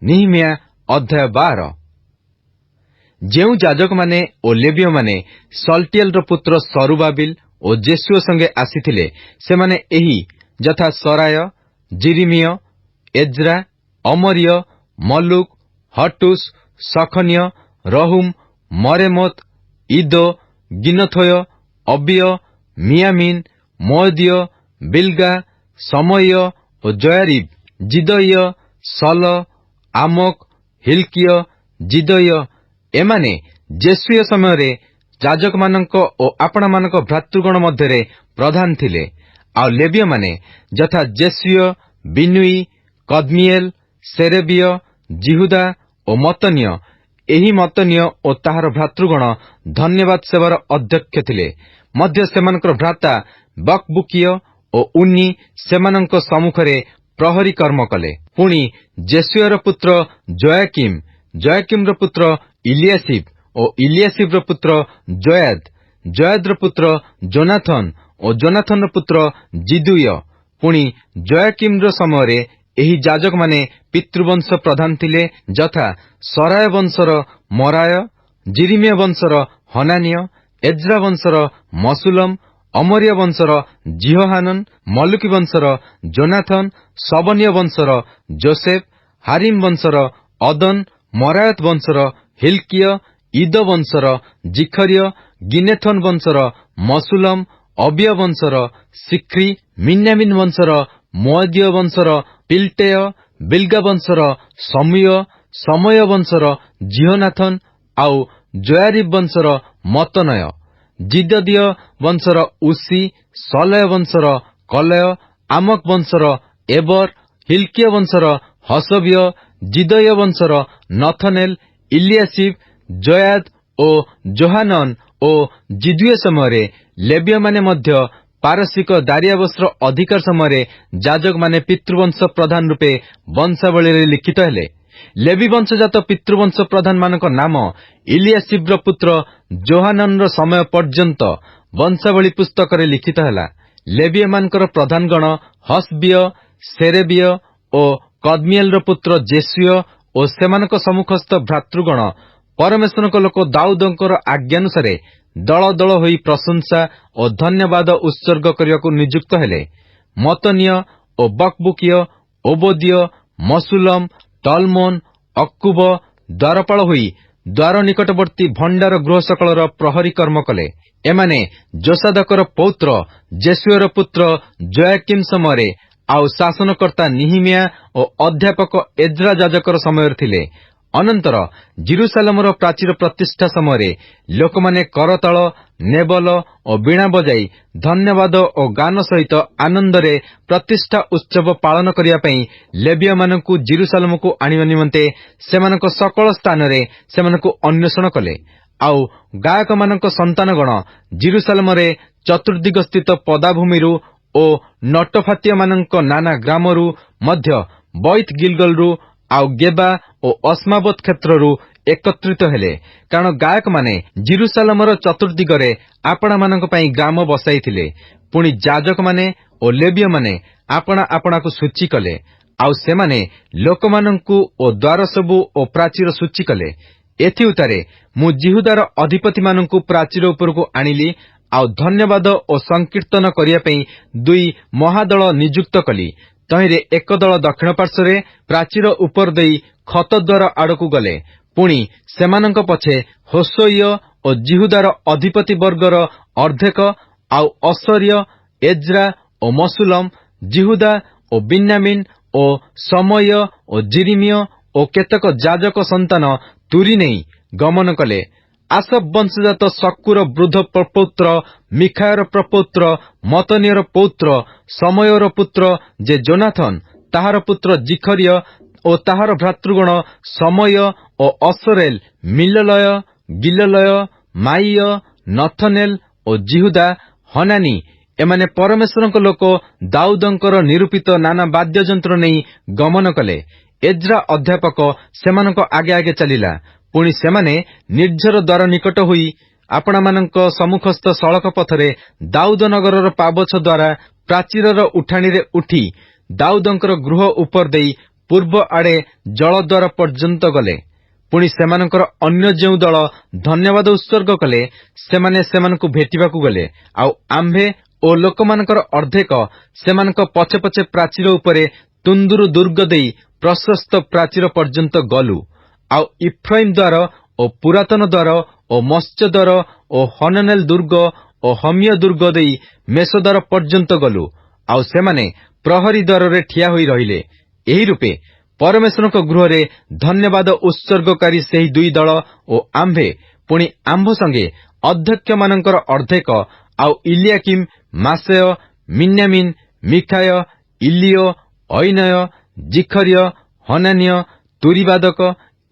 ନିହିମିଆ ଅଧ୍ୟାୟ 12। ଯେଉଁ ଯାଜକମାନେ ଓ ଲେବୀୟମାନେ ସଲ୍ଟିଏଲର ପୁତ୍ର ସରୁବାବିଲ ଓ ଯେସୁଅ ସଙ୍ଗେ ଆସିଥିଲେ, ସେମାନେ ଏହି ଯଥା ସରାୟ, ଜିରିମିୟ, ଏଜ୍ରା, ଅମରିୟ, ମଲୁକ, ହଟୁସ, ସଖନିୟ, ରହୁମ, ମରେମୋତ, ଇଦୋ, ଗିନଥୋୟ, ଅବିୟ, ମିୟାମିନ, ମୋଅଦିୟ, ବିଲଗା, ସମୟ ଓ ଜୟାରିବ, ଜିଦୟ, ସଲ, ଆମୋକ, ହିଲକିୟ, ଜିଦୟ, ଏମାନେ ଯେସୁୟ ସମୟରେ ଯାଜକମାନଙ୍କ ଓ ଆପଣମାନଙ୍କ ଭ୍ରାତୃଗଣ ମଧ୍ୟରେ ପ୍ରଧାନ ଥିଲେ। ଆଉ ଲେବୀୟମାନେ ଯଥା ଯେସୁୟ, ବିନୁଇ, କଦମିଏଲ, ସେରେବିୟ, ଜିହୁଦା ଓ ମତନୀୟ। ଏହି ମତନୀୟ ଓ ତାହାର ଭ୍ରାତୃଗଣ ଧନ୍ୟବାଦ ସେବାର ଅଧ୍ୟକ୍ଷ ଥିଲେ। ମଧ୍ୟ ସେମାନଙ୍କର ଭ୍ରାତା ବକବୁକିୟ ଓ ଉନ୍ନି ସେମାନଙ୍କ ସମ୍ମୁଖରେ ପ୍ରହରୀ କର୍ମ କଲେ। ପୁଣି ଯେସୁୟର ପୁତ୍ର ଜୟାକିମ, ଜୟାକିମର ପୁତ୍ର ଇଲିଆସିବ ଓ ଇଲିଆସିବର ପୁତ୍ର ଜୟାଦ, ଜୟାଦର ପୁତ୍ର ଜୋନାଥନ ଓ ଜୋନାଥନର ପୁତ୍ର ଜିଦୁୟ। ପୁଣି ଜୟାକିମର ସମୟରେ ଏହି ଯାଜକମାନେ ପିତୃବଂଶ ପ୍ରଧାନ ଥିଲେ, ଯଥା ସରାୟ ବଂଶର ମରାୟ, ଜିରିମିୟ ବଂଶର ହନାନିୟ, ଏଜ୍ରା ବଂଶର ମସୁଲମ, ଅମରିୟ ବଂଶର ଜିହୋହାନନ, ମଲୁକି ବଂଶର ଜୋନାଥନ, ସବନୀୟ ବଂଶର ଯୋସେଫ, ହାରିମ ବଂଶର ଅଦନ, ମରାୟତ ବଂଶର ହିଲକିୟ, ଇଦୋ ବଂଶର ଜିଖରିୟ, ଗିନେଥୋନ ବଂଶର ମସୁଲମ, ଅବିୟ ବଂଶର ସିକ୍ରି, ମିନ୍ୟାମିନ ବଂଶର ମୋଅଦିୟ ବଂଶର ପିଲଟେୟ, ବିଲଗା ବଂଶର ସମୁୟ, ସମୟ ବଂଶର ଜିହୋନାଥନ, ଆଉ ଜୟାରିବ ବଂଶର ମତନୟ, ଜିଦଦୀୟ ବଂଶର ଉସି, ସଲୟ ବଂଶର କଲୟ, ଆମକ ବଂଶର ଏବର, ହିଲକିୟ ବଂଶର ହସବିୟ, ଜିଦୟ ବଂଶର ନଥନେଲ, ଇଲିଆସିବ, ଜୟାଦ ଓ ଯୋହାନନ ଓ ଜିଦୁୟ ସମୟରେ ଲେବୀୟମାନେ ମଧ୍ୟ ପାରସିକ ଦାରିଆବସ୍ର ଅଧିକାର ସମୟରେ ଯାଜକମାନେ ପିତୃବଂଶ ପ୍ରଧାନ ରୂପେ ବଂଶାବଳୀରେ ଲିଖିତ ହେଲେ। ଲେବୀ ବଂଶଜାତ ପିତୃବଂଶ ପ୍ରଧାନମାନଙ୍କ ନାମ ଇଲିଆସିବର ପୁତ୍ର ଯୋହାନନର ସମୟ ପର୍ଯ୍ୟନ୍ତ ବଂଶାବଳୀ ପୁସ୍ତକରେ ଲିଖିତ ହେଲା। ଲେବୀୟମାନଙ୍କର ପ୍ରଧାନଗଣ ହସବିୟ, ସେରେବିୟ ଓ କଦମିଏଲର ପୁତ୍ର ଯେସୁୟ ଓ ସେମାନଙ୍କ ସମ୍ମୁଖସ୍ଥ ଭ୍ରାତୃଗଣ ପରମେଶ୍ୱରଙ୍କ ଲୋକ ଦାଉଦଙ୍କର ଆଜ୍ଞାନୁସାରେ ଦଳ ଦଳ ହୋଇ ପ୍ରଶଂସା ଓ ଧନ୍ୟବାଦ ଉତ୍ସର୍ଗ କରିବାକୁ ନିଯୁକ୍ତ ହେଲେ। ମତନୀୟ ଓ ବକବୁକିୟ, ଓବଦିୟ, ମସୁଲମ, ଟଲମୋନ, ଅକ୍କୁବ ଦ୍ୱାରପାଳ ହୋଇ ଦ୍ୱାର ନିକଟବର୍ତ୍ତୀ ଭଣ୍ଡାର ଗୃହ ସକଳର ପ୍ରହରୀ କର୍ମ କଲେ। ଏମାନେ ଯୋସାଦାକର ପୌତ୍ର ଯେସୁୟର ପୁତ୍ର ଜୟାକିମ ସମୟରେ, ଆଉ ଶାସନକର୍ତ୍ତା ନିହିମିଆ ଓ ଅଧ୍ୟାପକ ଏଜ୍ରା ଯାଜକର ସମୟରେ ଥିଲେ। ଅନନ୍ତର ଜିରୁସାଲେମର ପ୍ରାଚୀର ପ୍ରତିଷ୍ଠା ସମୟରେ ଲୋକମାନେ କରତାଳ, ନେବଲ ଓ ବୀଣା ବଜାଇ ଧନ୍ୟବାଦ ଓ ଗାନ ସହିତ ଆନନ୍ଦରେ ପ୍ରତିଷ୍ଠା ଉତ୍ସବ ପାଳନ କରିବା ପାଇଁ ଲେବୀୟମାନଙ୍କୁ ଜିରୁସାଲେମକୁ ଆଣିବା ନିମନ୍ତେ ସେମାନଙ୍କ ସକଳ ସ୍ଥାନରେ ସେମାନଙ୍କୁ ଅନ୍ୱେଷଣ କଲେ। ଆଉ ଗାୟକମାନଙ୍କ ସନ୍ତାନଗଣ ଜିରୁସାଲେମରେ ଚତୁର୍ଦ୍ଦିଗସ୍ଥିତ ପଦାଭୂମିରୁ ଓ ନଟୋଫାତୀୟମାନଙ୍କ ନାନା ଗ୍ରାମରୁ ମଧ୍ୟ ବଇତ ଗିଲଗଲରୁ ଆଉ ଗେବା ଓ ଅସ୍ମାବତ କ୍ଷେତ୍ରରୁ ଏକତ୍ରିତ ହେଲେ, କାରଣ ଗାୟକମାନେ ଜିରୁସାଲେମର ଚତୁର୍ଦ୍ଦିଗରେ ଆପଣାମାନଙ୍କ ପାଇଁ ଗ୍ରାମ ବସାଇଥିଲେ। ପୁଣି ଯାଜକମାନେ ଓ ଲେବୀୟମାନେ ଆପଣା ଆପଣାକୁ ସୂଚୀ କଲେ, ଆଉ ସେମାନେ ଲୋକମାନଙ୍କୁ ଓ ଦ୍ୱାରସବୁ ଓ ପ୍ରାଚୀର ସୂଚୀ କଲେ। ଏଥି ଉତ୍ତାରେ ମୁଁ ଜିହୁଦାର ଅଧିପତିମାନଙ୍କୁ ପ୍ରାଚୀର ଉପରକୁ ଆଣିଲି, ଆଉ ଧନ୍ୟବାଦ ଓ ସଂକୀର୍ତ୍ତନ କରିବା ପାଇଁ 2 ମହାଦଳ ନିଯୁକ୍ତ କଲି। ତହିଁରେ ଏକ ଦଳ ଦକ୍ଷିଣ ପାର୍ଶ୍ୱରେ ପ୍ରାଚୀର ଉପର ଦେଇ ଖତଦ୍ୱାର ଆଡ଼କୁ ଗଲେ। ପୁଣି ସେମାନଙ୍କ ପଛେ ହୋସୋଇୟ ଓ ଜିହୁଦାର ଅଧିପତି ବର୍ଗର ଅର୍ଦ୍ଧେକ, ଆଉ ଅସର୍ୟ, ଏଜ୍ରା ଓ ମସୁଲମ, ଜିହୁଦା ଓ ବିନ୍ୟାମିନ ଓ ସମୟ ଓ ଜିରିମିୟ ଓ କେତେକ ଯାଜକ ସନ୍ତାନ ତୁରୀ ନେଇ ଗମନ କଲେ। ଆସବ ବଂଶଜାତ ସକୁର ବୃଦ୍ଧ ପ୍ରପୌତ୍ର, ମିଖାୟର ପ୍ରପୌତ୍ର, ମତନୀୟର ପୌତ୍ର, ସମୟର ପୁତ୍ର ଯେ ଜୋନାଥନ, ତାହାର ପୁତ୍ର ଜିଖରିୟ ଓ ତାହାର ଭ୍ରାତୃଗଣ ସମୟ ଓ ଅସରେଲ, ମିଲଲୟ, ଗିଲଲୟ, ମାଇୟ, ନଥନେଲ ଓ ଜିହୁଦା, ହନାନି, ଏମାନେ ପରମେଶ୍ୱରଙ୍କ ଲୋକ ଦାଉଦଙ୍କର ନିରୂପିତ ନାନା ବାଦ୍ୟଯନ୍ତ୍ର ନେଇ ଗମନ କଲେ। ଏଜ୍ରା ଅଧ୍ୟାପକ ସେମାନଙ୍କ ଆଗେ ଆଗେ ଚାଲିଲା। ପୁଣି ସେମାନେ ନିର୍ଝର ଦ୍ୱାର ନିକଟ ହୋଇ ଆପଣମାନଙ୍କ ସମ୍ମୁଖସ୍ଥ ସଳକ ପଥରେ ଦାଉଦ ନଗରର ପାବଛ ଦ୍ୱାରା ପ୍ରାଚୀରର ଉଠାଣିରେ ଉଠି ଦାଉଦଙ୍କର ଗୃହ ଉପର ଦେଇ ପୂର୍ବ ଆଡ଼େ ଜଳଦ୍ୱାର ପର୍ଯ୍ୟନ୍ତ ଗଲେ। ପୁଣି ସେମାନଙ୍କର ଅନ୍ୟ ଯେଉଁ ଦଳ ଧନ୍ୟବାଦ ଉତ୍ସର୍ଗ କଲେ, ସେମାନେ ସେମାନଙ୍କୁ ଭେଟିବାକୁ ଗଲେ। ଆଉ ଆମ୍ଭେ ଓ ଲୋକମାନଙ୍କର ଅର୍ଦ୍ଧେକ ସେମାନଙ୍କ ପଛେ ପଛେ ପ୍ରାଚୀର ଉପରେ ତୁନ୍ଦୁରୁ ଦୁର୍ଗ ଦେଇ ପ୍ରଶସ୍ତ ପ୍ରାଚୀର ପର୍ଯ୍ୟନ୍ତ ଗଲୁ। ଆଉ ଇଫ୍ରାଇମ୍ ଦ୍ୱାର ଓ ପୁରାତନ ଦ୍ୱାର ଓ ମତ୍ସ୍ୟ ଦ୍ୱାର ଓ ହନନେଲ ଦୁର୍ଗ ଓ ହମିୟ ଦୁର୍ଗ ଦେଇ ମେଷଦ୍ୱାର ପର୍ଯ୍ୟନ୍ତ ଗଲୁ। ଆଉ ସେମାନେ ପ୍ରହରୀ ଦ୍ୱାରରେ ଠିଆ ହୋଇ ରହିଲେ। ଏହି ରୂପେ ପରମେଶ୍ୱରଙ୍କ ଗୃହରେ ଧନ୍ୟବାଦ ଉତ୍ସର୍ଗକାରୀ ସେହି ଦୁଇ ଦଳ ଓ ଆମ୍ଭେ ପୁଣି ଆମ୍ଭ ସଙ୍ଗେ ଅଧ୍ୟକ୍ଷମାନଙ୍କର ଅର୍ଦ୍ଧେକ ଆଉ ଇଲିଆକିମ୍, ମାସେୟ, ମିନ୍ୟାମିନ୍, ମିଖାୟ, ଇଲିଓ, ଐନୟ, ଜିଖର୍ୟ, ହନାନ୍ୟ, ତୁରିବାଦକ,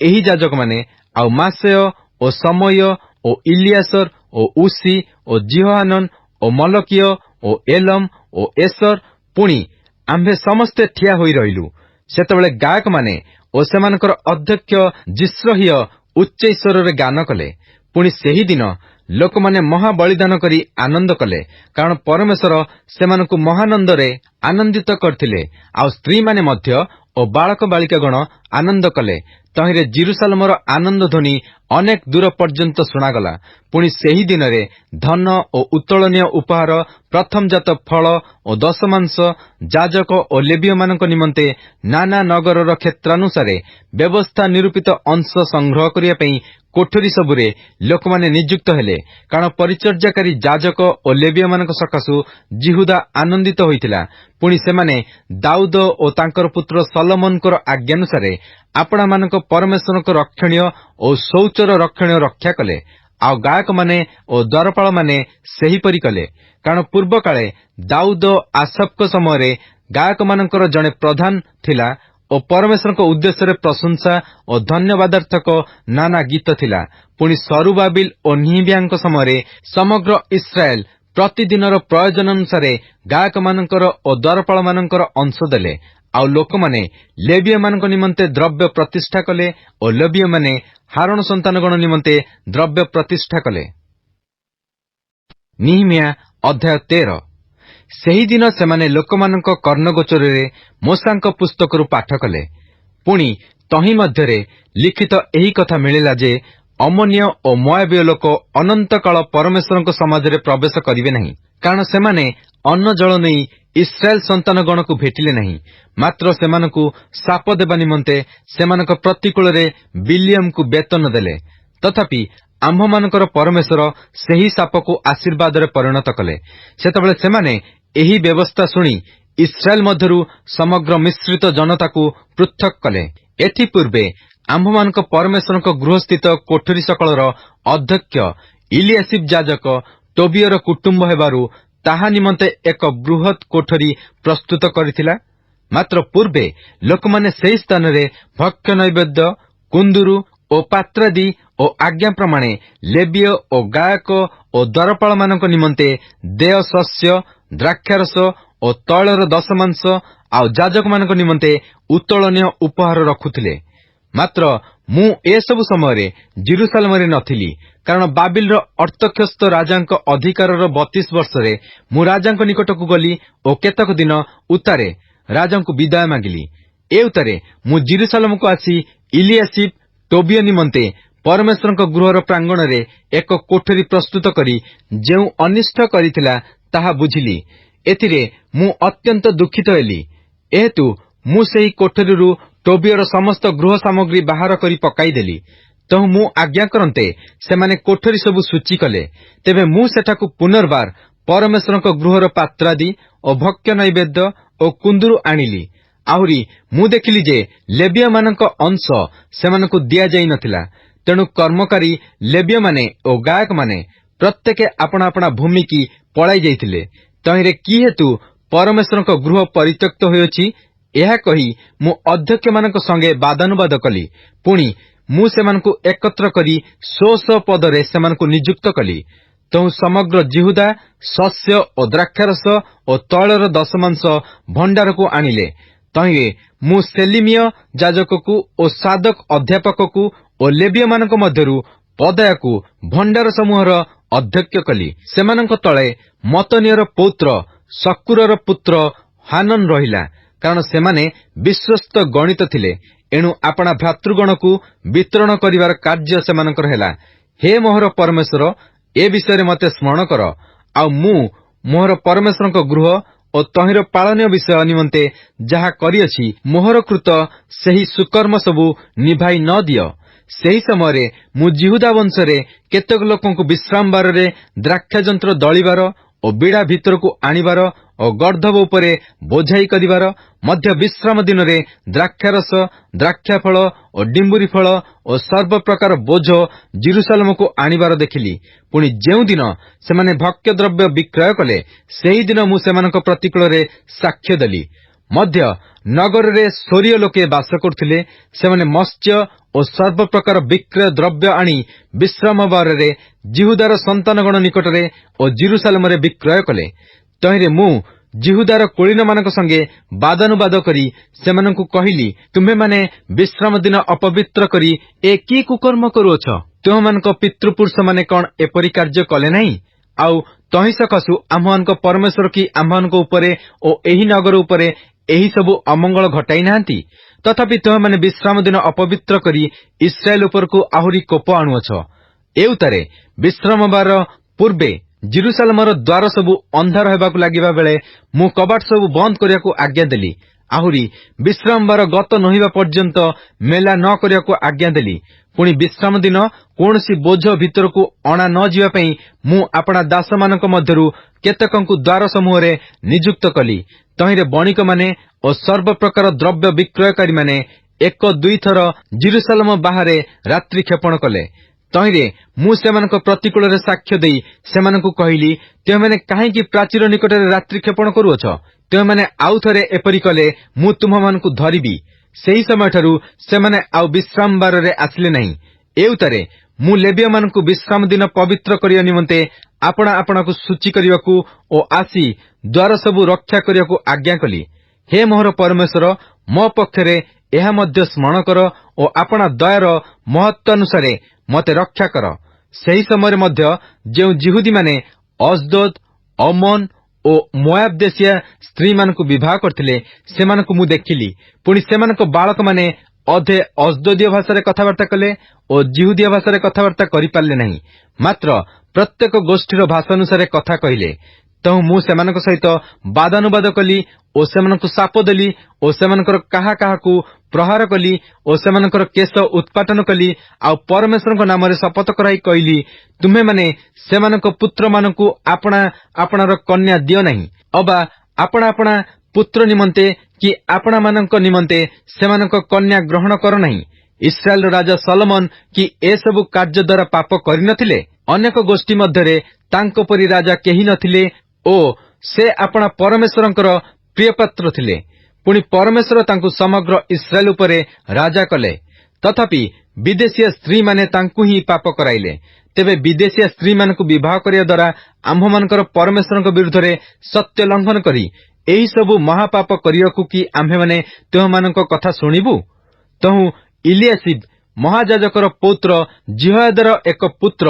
ଏହି ଯାଜକମାନେ, ଆଉ ମାସେୟ ଓ ସମୟ ଓ ଇଲିଆସର ଓ ଉସି ଓ ଜିହୋହାନନ ଓ ମଲକିୟ ଓ ଏଲମ ଓ ଏସର, ପୁଣି ଆମ୍ଭେ ସମସ୍ତେ ଠିଆ ହୋଇ ରହିଲୁ। ସେତେବେଳେ ଗାୟକମାନେ ଓ ସେମାନଙ୍କର ଅଧ୍ୟକ୍ଷ ଜିସ୍ରହୀୟ ଉଚ୍ଚୈଶ୍ୱରରେ ଗାନ କଲେ। ପୁଣି ସେହିଦିନ ଲୋକମାନେ ମହାବଳିଦାନ କରି ଆନନ୍ଦ କଲେ, କାରଣ ପରମେଶ୍ୱର ସେମାନଙ୍କୁ ମହାନନ୍ଦରେ ଆନନ୍ଦିତ କରିଥିଲେ। ଆଉ ସ୍ତ୍ରୀମାନେ ମଧ୍ୟ ଓ ବାଳକ ବାଳିକାଗଣ ଆନନ୍ଦ କଲେ। ତହିଁରେ ଜିରୁସାଲମର ଆନନ୍ଦ ଧ୍ୱନି ଅନେକ ଦୂର ପର୍ଯ୍ୟନ୍ତ ଶୁଣାଗଲା। ପୁଣି ସେହି ଦିନରେ ଧନ ଓ ଉତ୍ତୋଳନୀୟ ଉପହାର, ପ୍ରଥମଜାତ ଫଳ ଓ ଦଶମାଂଶ ଯାଜକ ଓ ଲେବୀୟମାନଙ୍କ ନିମନ୍ତେ ନାନା ନଗରର କ୍ଷେତ୍ରାନୁସାରେ ବ୍ୟବସ୍ଥା ନିରୂପିତ ଅଂଶ ସଂଗ୍ରହ କରିବା ପାଇଁ କୋଠରୀ ସବୁରେ ଲୋକମାନେ ନିଯୁକ୍ତ ହେଲେ। କାରଣ ପରିଚର୍ଯ୍ୟାକାରୀ ଯାଜକ ଓ ଲେବୀୟମାନଙ୍କ ସକାଶୁ ଜିହୁଦା ଆନନ୍ଦିତ ହୋଇଥିଲା। ପୁଣି ସେମାନେ ଦାଉଦ ଓ ତାଙ୍କର ପୁତ୍ର ସଲୋମନଙ୍କର ଆଜ୍ଞାନୁସାରେ ଆପଣାମାନଙ୍କ ପରମେଶ୍ୱରଙ୍କ ରକ୍ଷଣୀୟ ଓ ଶୌଚର ରକ୍ଷଣୀୟ ରକ୍ଷା କଲେ। ଆଉ ଗାୟକମାନେ ଓ ଦ୍ୱାରପାଳମାନେ ସେହିପରି କଲେ। କାରଣ ପୂର୍ବକାଳେ ଦାଉଦ ଆସାଫଙ୍କ ସମୟରେ ଗାୟକମାନଙ୍କର ଜଣେ ପ୍ରଧାନ ଥିଲା ଓ ପରମେଶ୍ୱରଙ୍କ ଉଦ୍ଦେଶ୍ୟରେ ପ୍ରଶଂସା ଓ ଧନ୍ୟବାଦାର୍ଥକ ନାନା ଗୀତ ଥିଲା। ପୁଣି ସରୁବାବିଲ ଓ ନିହିବ୍ୟାଙ୍କ ସମୟରେ ସମଗ୍ର ଇସ୍ରାଏଲ ପ୍ରତିଦିନର ପ୍ରୟୋଜନ ଅନୁସାରେ ଗାୟକମାନଙ୍କର ଓ ଦ୍ୱାରପାଳମାନଙ୍କର ଅଂଶ ଦେଲେ। ଆଉ ଲୋକମାନେ ଲେବୀୟମାନଙ୍କ ନିମନ୍ତେ ଦ୍ରବ୍ୟ ପ୍ରତିଷ୍ଠା କଲେ ଓ ଲେବୀୟମାନେ ହାରଣ ସନ୍ତାନଗଣ ନିମନ୍ତେ ଦ୍ରବ୍ୟ ପ୍ରତିଷ୍ଠା କଲେ। ନିହିମିୟା ଅଧ୍ୟାୟ 13। ସେହିଦିନ ସେମାନେ ଲୋକମାନଙ୍କ କର୍ଣ୍ଣଗୋଚରରେ ମୋଶାଙ୍କ ପୁସ୍ତକରୁ ପାଠ କଲେ। ପୁଣି ତହିଁ ମଧ୍ୟରେ ଲିଖିତ ଏହି କଥା ମିଳିଲା ଯେ ଅମୋନୀୟ ଓ ମୋଆବୀୟ ଲୋକ ଅନନ୍ତକାଳ ପରମେଶ୍ୱରଙ୍କ ସମାଜରେ ପ୍ରବେଶ କରିବେ ନାହିଁ, କାରଣ ସେମାନେ ଅନ୍ନ ଜଳ ନେଇ ଇସ୍ରାଏଲ ସନ୍ତାନଗଣକୁ ଭେଟିଲେ ନାହିଁ। ମାତ୍ର ସେମାନଙ୍କୁ ଶାପ ଦେବା ନିମନ୍ତେ ସେମାନଙ୍କ ପ୍ରତିକୂଳରେ ବିଲିୟମକୁ ବେତନ ଦେଲେ। ତଥାପି ଆମ୍ଭମାନଙ୍କର ପରମେଶ୍ୱର ସେହି ଶାପକୁ ଆଶୀର୍ବାଦରେ ପରିଣତ କଲେ। ସେତେବେଳେ ସେମାନେ ଏହି ବ୍ୟବସ୍ଥା ଶୁଣି ଇସ୍ରାଏଲ ମଧ୍ୟରୁ ସମଗ୍ର ମିଶ୍ରିତ ଜନତାକୁ ପୃଥକ କଲେ। ଏଥିପୂର୍ବେ ଆମ୍ଭମାନଙ୍କ ପରମେଶ୍ୱରଙ୍କ ଗୃହସ୍ଥିତ କୋଠରୀ ସକଳର ଅଧ୍ୟକ୍ଷ ଇଲିଆସିବ ଯାଜକ ଟୋବିୟର କୁଟୁମ୍ବ ହେବାରୁ ତାହା ନିମନ୍ତେ ଏକ ବୃହତ୍ କୋଠରୀ ପ୍ରସ୍ତୁତ କରିଥିଲା। ମାତ୍ର ପୂର୍ବେ ଲୋକମାନେ ସେହି ସ୍ଥାନରେ ଭକ୍ଷ୍ୟ ନୈବେଦ୍ୟ, କୁନ୍ଦୁରୁ ଓ ପାତ୍ରାଦି ଓ ଆଜ୍ଞା ପ୍ରମାଣେ ଲେବୀୟ ଓ ଗାୟକ ଓ ଦ୍ୱାରପାଳମାନଙ୍କ ନିମନ୍ତେ ଦେୟ ଶସ୍ୟ, ଦ୍ରାକ୍ଷାରସ ଓ ତୈଳର ଦଶମାଂଶ, ଆଉ ଯାଜକମାନଙ୍କ ନିମନ୍ତେ ଉତ୍ତୋଳନୀୟ ଉପହାର ରଖୁଥିଲେ। ମାତ୍ର ମୁଁ ଏସବୁ ସମୟରେ ଜିରୁସାଲେମରେ ନଥିଲି, କାରଣ ବାବିଲର ଅର୍ତ୍ତକ୍ଷସ୍ତ ରାଜାଙ୍କ ଅଧିକାରର 32 ବର୍ଷରେ ମୁଁ ରାଜାଙ୍କ ନିକଟକୁ ଗଲି ଓ କେତେକ ଦିନ ଉତ୍ତାରେ ରାଜାଙ୍କୁ ବିଦାୟ ମାଗିଲି। ଏ ଉତ୍ତାରେ ମୁଁ ଜିରୁସାଲେମକୁ ଆସି ଇଲିଆସିବ ଟୋବିୟ ନିମନ୍ତେ ପରମେଶ୍ୱରଙ୍କ ଗୃହର ପ୍ରାଙ୍ଗଣରେ ଏକ କୋଠରୀ ପ୍ରସ୍ତୁତ କରି ଯେଉଁ ଅନିଷ୍ଟ କରିଥିଲା ତାହା ବୁଝିଲି। ଏଥିରେ ମୁଁ ଅତ୍ୟନ୍ତ ଦୁଃଖିତ ହେଲି। ଏହେତୁ ମୁଁ ସେହି କୋଠରୀରୁ ଟୋବିୟର ସମସ୍ତ ଗୃହ ସାମଗ୍ରୀ ବାହାର କରି ପକାଇଦେଲି। ତେଣୁ ମୁଁ ଆଜ୍ଞା କରନ୍ତେ ସେମାନେ କୋଠରୀ ସବୁ ସୂଚୀ କଲେ। ତେବେ ମୁଁ ସେଠାକୁ ପୁନର୍ବାର ପରମେଶ୍ୱରଙ୍କ ଗୃହର ପାତ୍ରାଦି ଓ ଭକ୍ଷ୍ୟ ନୈବେଦ୍ୟ ଓ କୁନ୍ଦୁରୁ ଆଣିଲି। ଆହୁରି ମୁଁ ଦେଖିଲି ଯେ ଲେବୀୟମାନଙ୍କ ଅଂଶ ସେମାନଙ୍କୁ ଦିଆଯାଇ ନଥିଲା। ତେଣୁ କର୍ମକାରୀ ଲେବୀୟମାନେ ଓ ଗାୟକମାନେ ପ୍ରତ୍ୟେକେ ଆପଣା ଆପଣା ଭୂମିକି ପଳାଇ ଯାଇଥିଲେ। ତହିଁରେ କି ହେତୁ ପରମେଶ୍ୱରଙ୍କ ଗୃହ ପରିତ୍ୟକ୍ତ ହୋଇଅଛି, ଏହା କହି ମୁଁ ଅଧ୍ୟକ୍ଷମାନଙ୍କ ସଙ୍ଗେ ବାଦାନୁବାଦ କଲି। ପୁଣି ମୁଁ ସେମାନଙ୍କୁ ଏକତ୍ର କରି ସ୍ୱ ପଦରେ ସେମାନଙ୍କୁ ନିଯୁକ୍ତ କଲି। ତେଣୁ ସମଗ୍ର ଜିହୁଦା ଶସ୍ୟ ଓ ଦ୍ରାକ୍ଷାରସ ଓ ତୈଳର ଦଶମାଂଶ ଭଣ୍ଡାରକୁ ଆଣିଲେ। ତହିଁରେ ମୁଁ ସେଲିମିୟ ଯାଜକକୁ ଓ ସାଦୋକ ଅଧ୍ୟାପକକୁ ଓ ଲେବୀୟମାନଙ୍କ ମଧ୍ୟରୁ ପଦାୟାକୁ ଭଣ୍ଡାର ସମୂହର ଅଧ୍ୟକ୍ଷ କଲି। ସେମାନଙ୍କ ତଳେ ମତନିୟର ପୌତ୍ର ସକୁରର ପୁତ୍ର ହାନନ ରହିଲା। କାରଣ ସେମାନେ ବିଶ୍ୱସ୍ତ ଗଣିତ ଥିଲେ। ଏଣୁ ଆପଣା ଭ୍ରାତୃଗଣକୁ ବିତରଣ କରିବାର କାର୍ଯ୍ୟ ସେମାନଙ୍କର ହେଲା। ହେ ମୋହର ପରମେଶ୍ୱର, ଏ ବିଷୟରେ ମୋତେ ସ୍ମରଣ କର, ଆଉ ମୁଁ ମୋହର ପରମେଶ୍ୱରଙ୍କ ଗୃହ ଓ ତହିଁର ପାଳନୀୟ ବିଷୟ ନିମନ୍ତେ ଯାହା କରିଅଛି ମୋହର କୃତ ସେହି ସୁକର୍ମ ସବୁ ନିଭାଇ ନ ଦିଅ। ସେହି ସମୟରେ ମୁଁ ଜିହୁଦା ବଂଶରେ କେତେକ ଲୋକଙ୍କୁ ବିଶ୍ରାମବାରରେ ଦ୍ରାକ୍ଷାଯନ୍ତ୍ର ଦଳିବାର ଓ ବିଡ଼ା ଭିତରକୁ ଆଣିବାର ଓ ଗର୍ଦ୍ଧବ ଉପରେ ବୋଝାଇ କରିବାର, ମଧ୍ୟ ବିଶ୍ରାମ ଦିନରେ ଦ୍ରାକ୍ଷାରସ, ଦ୍ରାକ୍ଷାଫଳ ଓ ଡିମ୍ବୁରି ଫଳ ଓ ସର୍ବପ୍ରକାର ବୋଝ ଜିରୁସାଲେମକୁ ଆଣିବାର ଦେଖିଲି। ପୁଣି ଯେଉଁଦିନ ସେମାନେ ଭକ୍ଷ୍ୟଦ୍ରବ୍ୟ ବିକ୍ରୟ କଲେ, ସେହିଦିନ ମୁଁ ସେମାନଙ୍କ ପ୍ରତିକୂଳରେ ସାକ୍ଷ୍ୟ ଦେଲି। ମଧ୍ୟ ନଗରରେ ସୋରିୟ ଲୋକେ ବାସ କରୁଥିଲେ। ସେମାନେ ମତ୍ସ୍ୟ ଓ ସର୍ବପ୍ରକାର ବିକ୍ରୟ ଦ୍ରବ୍ୟ ଆଣି ବିଶ୍ରାମବାରରେ ଜିହୁଦାର ସନ୍ତାନଗଣ ନିକଟରେ ଓ ଜିରୁସାଲେମରେ ବିକ୍ରୟ କଲେ। ତହିଁରେ ମୁଁ ଜିହୁଦାର କୁଳୀନମାନଙ୍କ ସଙ୍ଗେ ବାଦାନୁବାଦ କରି ସେମାନଙ୍କୁ କହିଲି, ତୁମ୍ଭେମାନେ ବିଶ୍ରାମ ଦିନ ଅପବିତ୍ର କରି ଏ କି କୁକର୍ମ କରୁଅଛ? ତୁମମାନଙ୍କ ପିତୃପୁରୁଷମାନେ କଣ ଏପରି କାର୍ଯ୍ୟ କଲେ ନାହିଁ? ଆଉ ତହିଁ ସକାଶୁ ଆମ୍ଭମାନଙ୍କ ପରମେଶ୍ୱର କି ଆମ୍ଭମାନଙ୍କ ଉପରେ ଓ ଏହି ନଗର ଉପରେ ଏହି ସବୁ ଅମଙ୍ଗଳ ଘଟାଇ ନାହାନ୍ତି? ତଥାପି ତୁମେମାନେ ବିଶ୍ରାମ ଦିନ ଅପବିତ୍ର କରି ଇସ୍ରାଏଲ ଉପରକୁ ଆହୁରି କୋପ ଆଣୁଅଛ। ଏଉତାରେ ବିଶ୍ରାମବାର ପୂର୍ବେ ଜିରୁସାଲେମର ଦ୍ୱାର ସବୁ ଅନ୍ଧାର ହେବାକୁ ଲାଗିବା ବେଳେ ମୁଁ କବାଟ ସବୁ ବନ୍ଦ କରିବାକୁ ଆଜ୍ଞା ଦେଲି। ଆହୁରି ବିଶ୍ରାମବାର ଗତ ନୋହିବା ପର୍ଯ୍ୟନ୍ତ ମେଲା ନ କରିବାକୁ ଆଜ୍ଞା ଦେଲି। ପୁଣି ବିଶ୍ରାମ ଦିନ କୌଣସି ବୋଝ ଭିତରକୁ ଅଣା ନ ଯିବା ପାଇଁ ମୁଁ ଆପଣା ଦାସମାନଙ୍କ ମଧ୍ୟରୁ କେତେକଙ୍କୁ ଦ୍ୱାର ସମୂହରେ ନିଯୁକ୍ତ କଲି। ତହିଁରେ ବଣିକମାନେ ଓ ସର୍ବପ୍ରକାର ଦ୍ରବ୍ୟ ବିକ୍ରୟକାରୀମାନେ ଏକ ଦୁଇଥର ଜିରୁସାଲେମ ବାହାରେ ରାତ୍ରି କ୍ଷେପଣ କଲେ। ତହିଁରେ ମୁଁ ସେମାନଙ୍କ ପ୍ରତିକୂଳରେ ସାକ୍ଷ୍ୟ ଦେଇ ସେମାନଙ୍କୁ କହିଲି, ତୁମେମାନେ କାହିଁକି ପ୍ରାଚୀର ନିକଟରେ ରାତ୍ରି କ୍ଷେପଣ କରୁଅଛ? ତୁମେମାନେ ଆଉ ଥରେ ଏପରି କଲେ ମୁଁ ତୁମମାନଙ୍କୁ ଧରିବି। ସେହି ସମୟଠାରୁ ସେମାନେ ଆଉ ବିଶ୍ରାମବାରରେ ଆସିଲେ ନାହିଁ। ଏଉତାରେ ମୁଁ ଲେବୀୟମାନଙ୍କୁ ବିଶ୍ରାମ ଦିନ ପବିତ୍ର କରିବା ନିମନ୍ତେ ଆପଣା ଆପଣାକୁ ସୂଚୀ କରିବାକୁ ଓ ଆସି ଦ୍ୱାର ସବୁ ରକ୍ଷା କରିବାକୁ ଆଜ୍ଞା କଲି। ହେ ମୋହର ପରମେଶ୍ୱର, ମୋ ପକ୍ଷରେ ଏହା ମଧ୍ୟ ସ୍ମରଣ କର ଓ ଆପଣା ଦୟାର ମହତ୍ୱାନୁସାରେ ମୋତେ ରକ୍ଷା କର। ସେହି ସମୟରେ ମଧ୍ୟ ଯେଉଁ ଜିହୁଦୀମାନେ ଅଶ୍ଦୋଦ, ଅମୋନ ଓ ମୋଆବ ଦେଶିଆ ସ୍ତ୍ରୀମାନଙ୍କୁ ବିବାହ କରିଥିଲେ, ସେମାନଙ୍କୁ ମୁଁ ଦେଖିଲି। ପୁଣି ସେମାନଙ୍କ ବାଳକମାନେ ଅଧେ ଅଶ୍ଦୋଦୀୟ ଭାଷାରେ କଥାବାର୍ତ୍ତା କଲେ ଓ ଜିହୁଦୀୟ ଭାଷାରେ କଥାବାର୍ତ୍ତା କରିପାରିଲେ ନାହିଁ, ମାତ୍ର ପ୍ରତ୍ୟେକ ଗୋଷ୍ଠୀର ଭାଷାନୁସାରେ କଥା କହିଲେ। ତେଣୁ ମୁଁ ସେମାନଙ୍କ ସହିତ ବାଦାନୁବାଦ କଲି ଓ ସେମାନଙ୍କୁ ଶାପ ଦେଲି ଓ ସେମାନଙ୍କର କାହା କାହାକୁ ପ୍ରହାର କଲି ଓ ସେମାନଙ୍କର କେଶ ଉତ୍ପାଟନ କଲି। ଆଉ ପରମେଶ୍ୱରଙ୍କ ନାମରେ ଶପଥ କରାଇ କହିଲି, ତୁମ୍ଭେମାନେ ସେମାନଙ୍କ ପୁତ୍ରମାନଙ୍କୁ ଆପଣା ଆପଣାର କନ୍ୟା ଦିଅ ନାହିଁ, ଅବା ଆପଣା ଆପଣା ପୁତ୍ର ନିମନ୍ତେ କି ଆପଣାମାନଙ୍କ ନିମନ୍ତେ ସେମାନଙ୍କ କନ୍ୟା ଗ୍ରହଣ କର ନାହିଁ। ଇସ୍ରାଏଲର ରାଜା ସଲୋମନ କି ଏସବୁ କାର୍ଯ୍ୟ ଦ୍ୱାରା ପାପ କରିନଥିଲେ? ଅନେକ ଗୋଷ୍ଠୀ ମଧ୍ୟରେ ତାଙ୍କ ପରି ରାଜା କେହି ନଥିଲେ ଓ ସେ ଆପଣା ପରମେଶ୍ୱରଙ୍କର ପ୍ରିୟପାତ୍ର ଥିଲେ। ପୁଣି ପରମେଶ୍ୱର ତାଙ୍କୁ ସମଗ୍ର ଇସ୍ରାଏଲ ଉପରେ ରାଜା କଲେ। ତଥାପି ବିଦେଶୀୟ ସ୍ତ୍ରୀମାନେ ତାଙ୍କୁ ହିଁ ପାପ କରାଇଲେ। ତେବେ ବିଦେଶୀୟ ସ୍ତ୍ରୀମାନଙ୍କୁ ବିବାହ କରିବା ଦ୍ୱାରା ଆମ୍ଭମାନଙ୍କର ପରମେଶ୍ୱରଙ୍କ ବିରୁଦ୍ଧରେ ସତ୍ୟ ଲଙ୍ଘନ କରି ଏହି ସବୁ ମହାପାପ କରିବାକୁ କି ଆମ୍ଭେମାନେ ତୁମମାନଙ୍କ କଥା ଶୁଣିବୁ? ତହୁଁ ଇଲିଆସିବ ମହାଯାଜକର ପୌତ୍ର ଜିହୋୟାଦାର ଏକ ପୁତ୍ର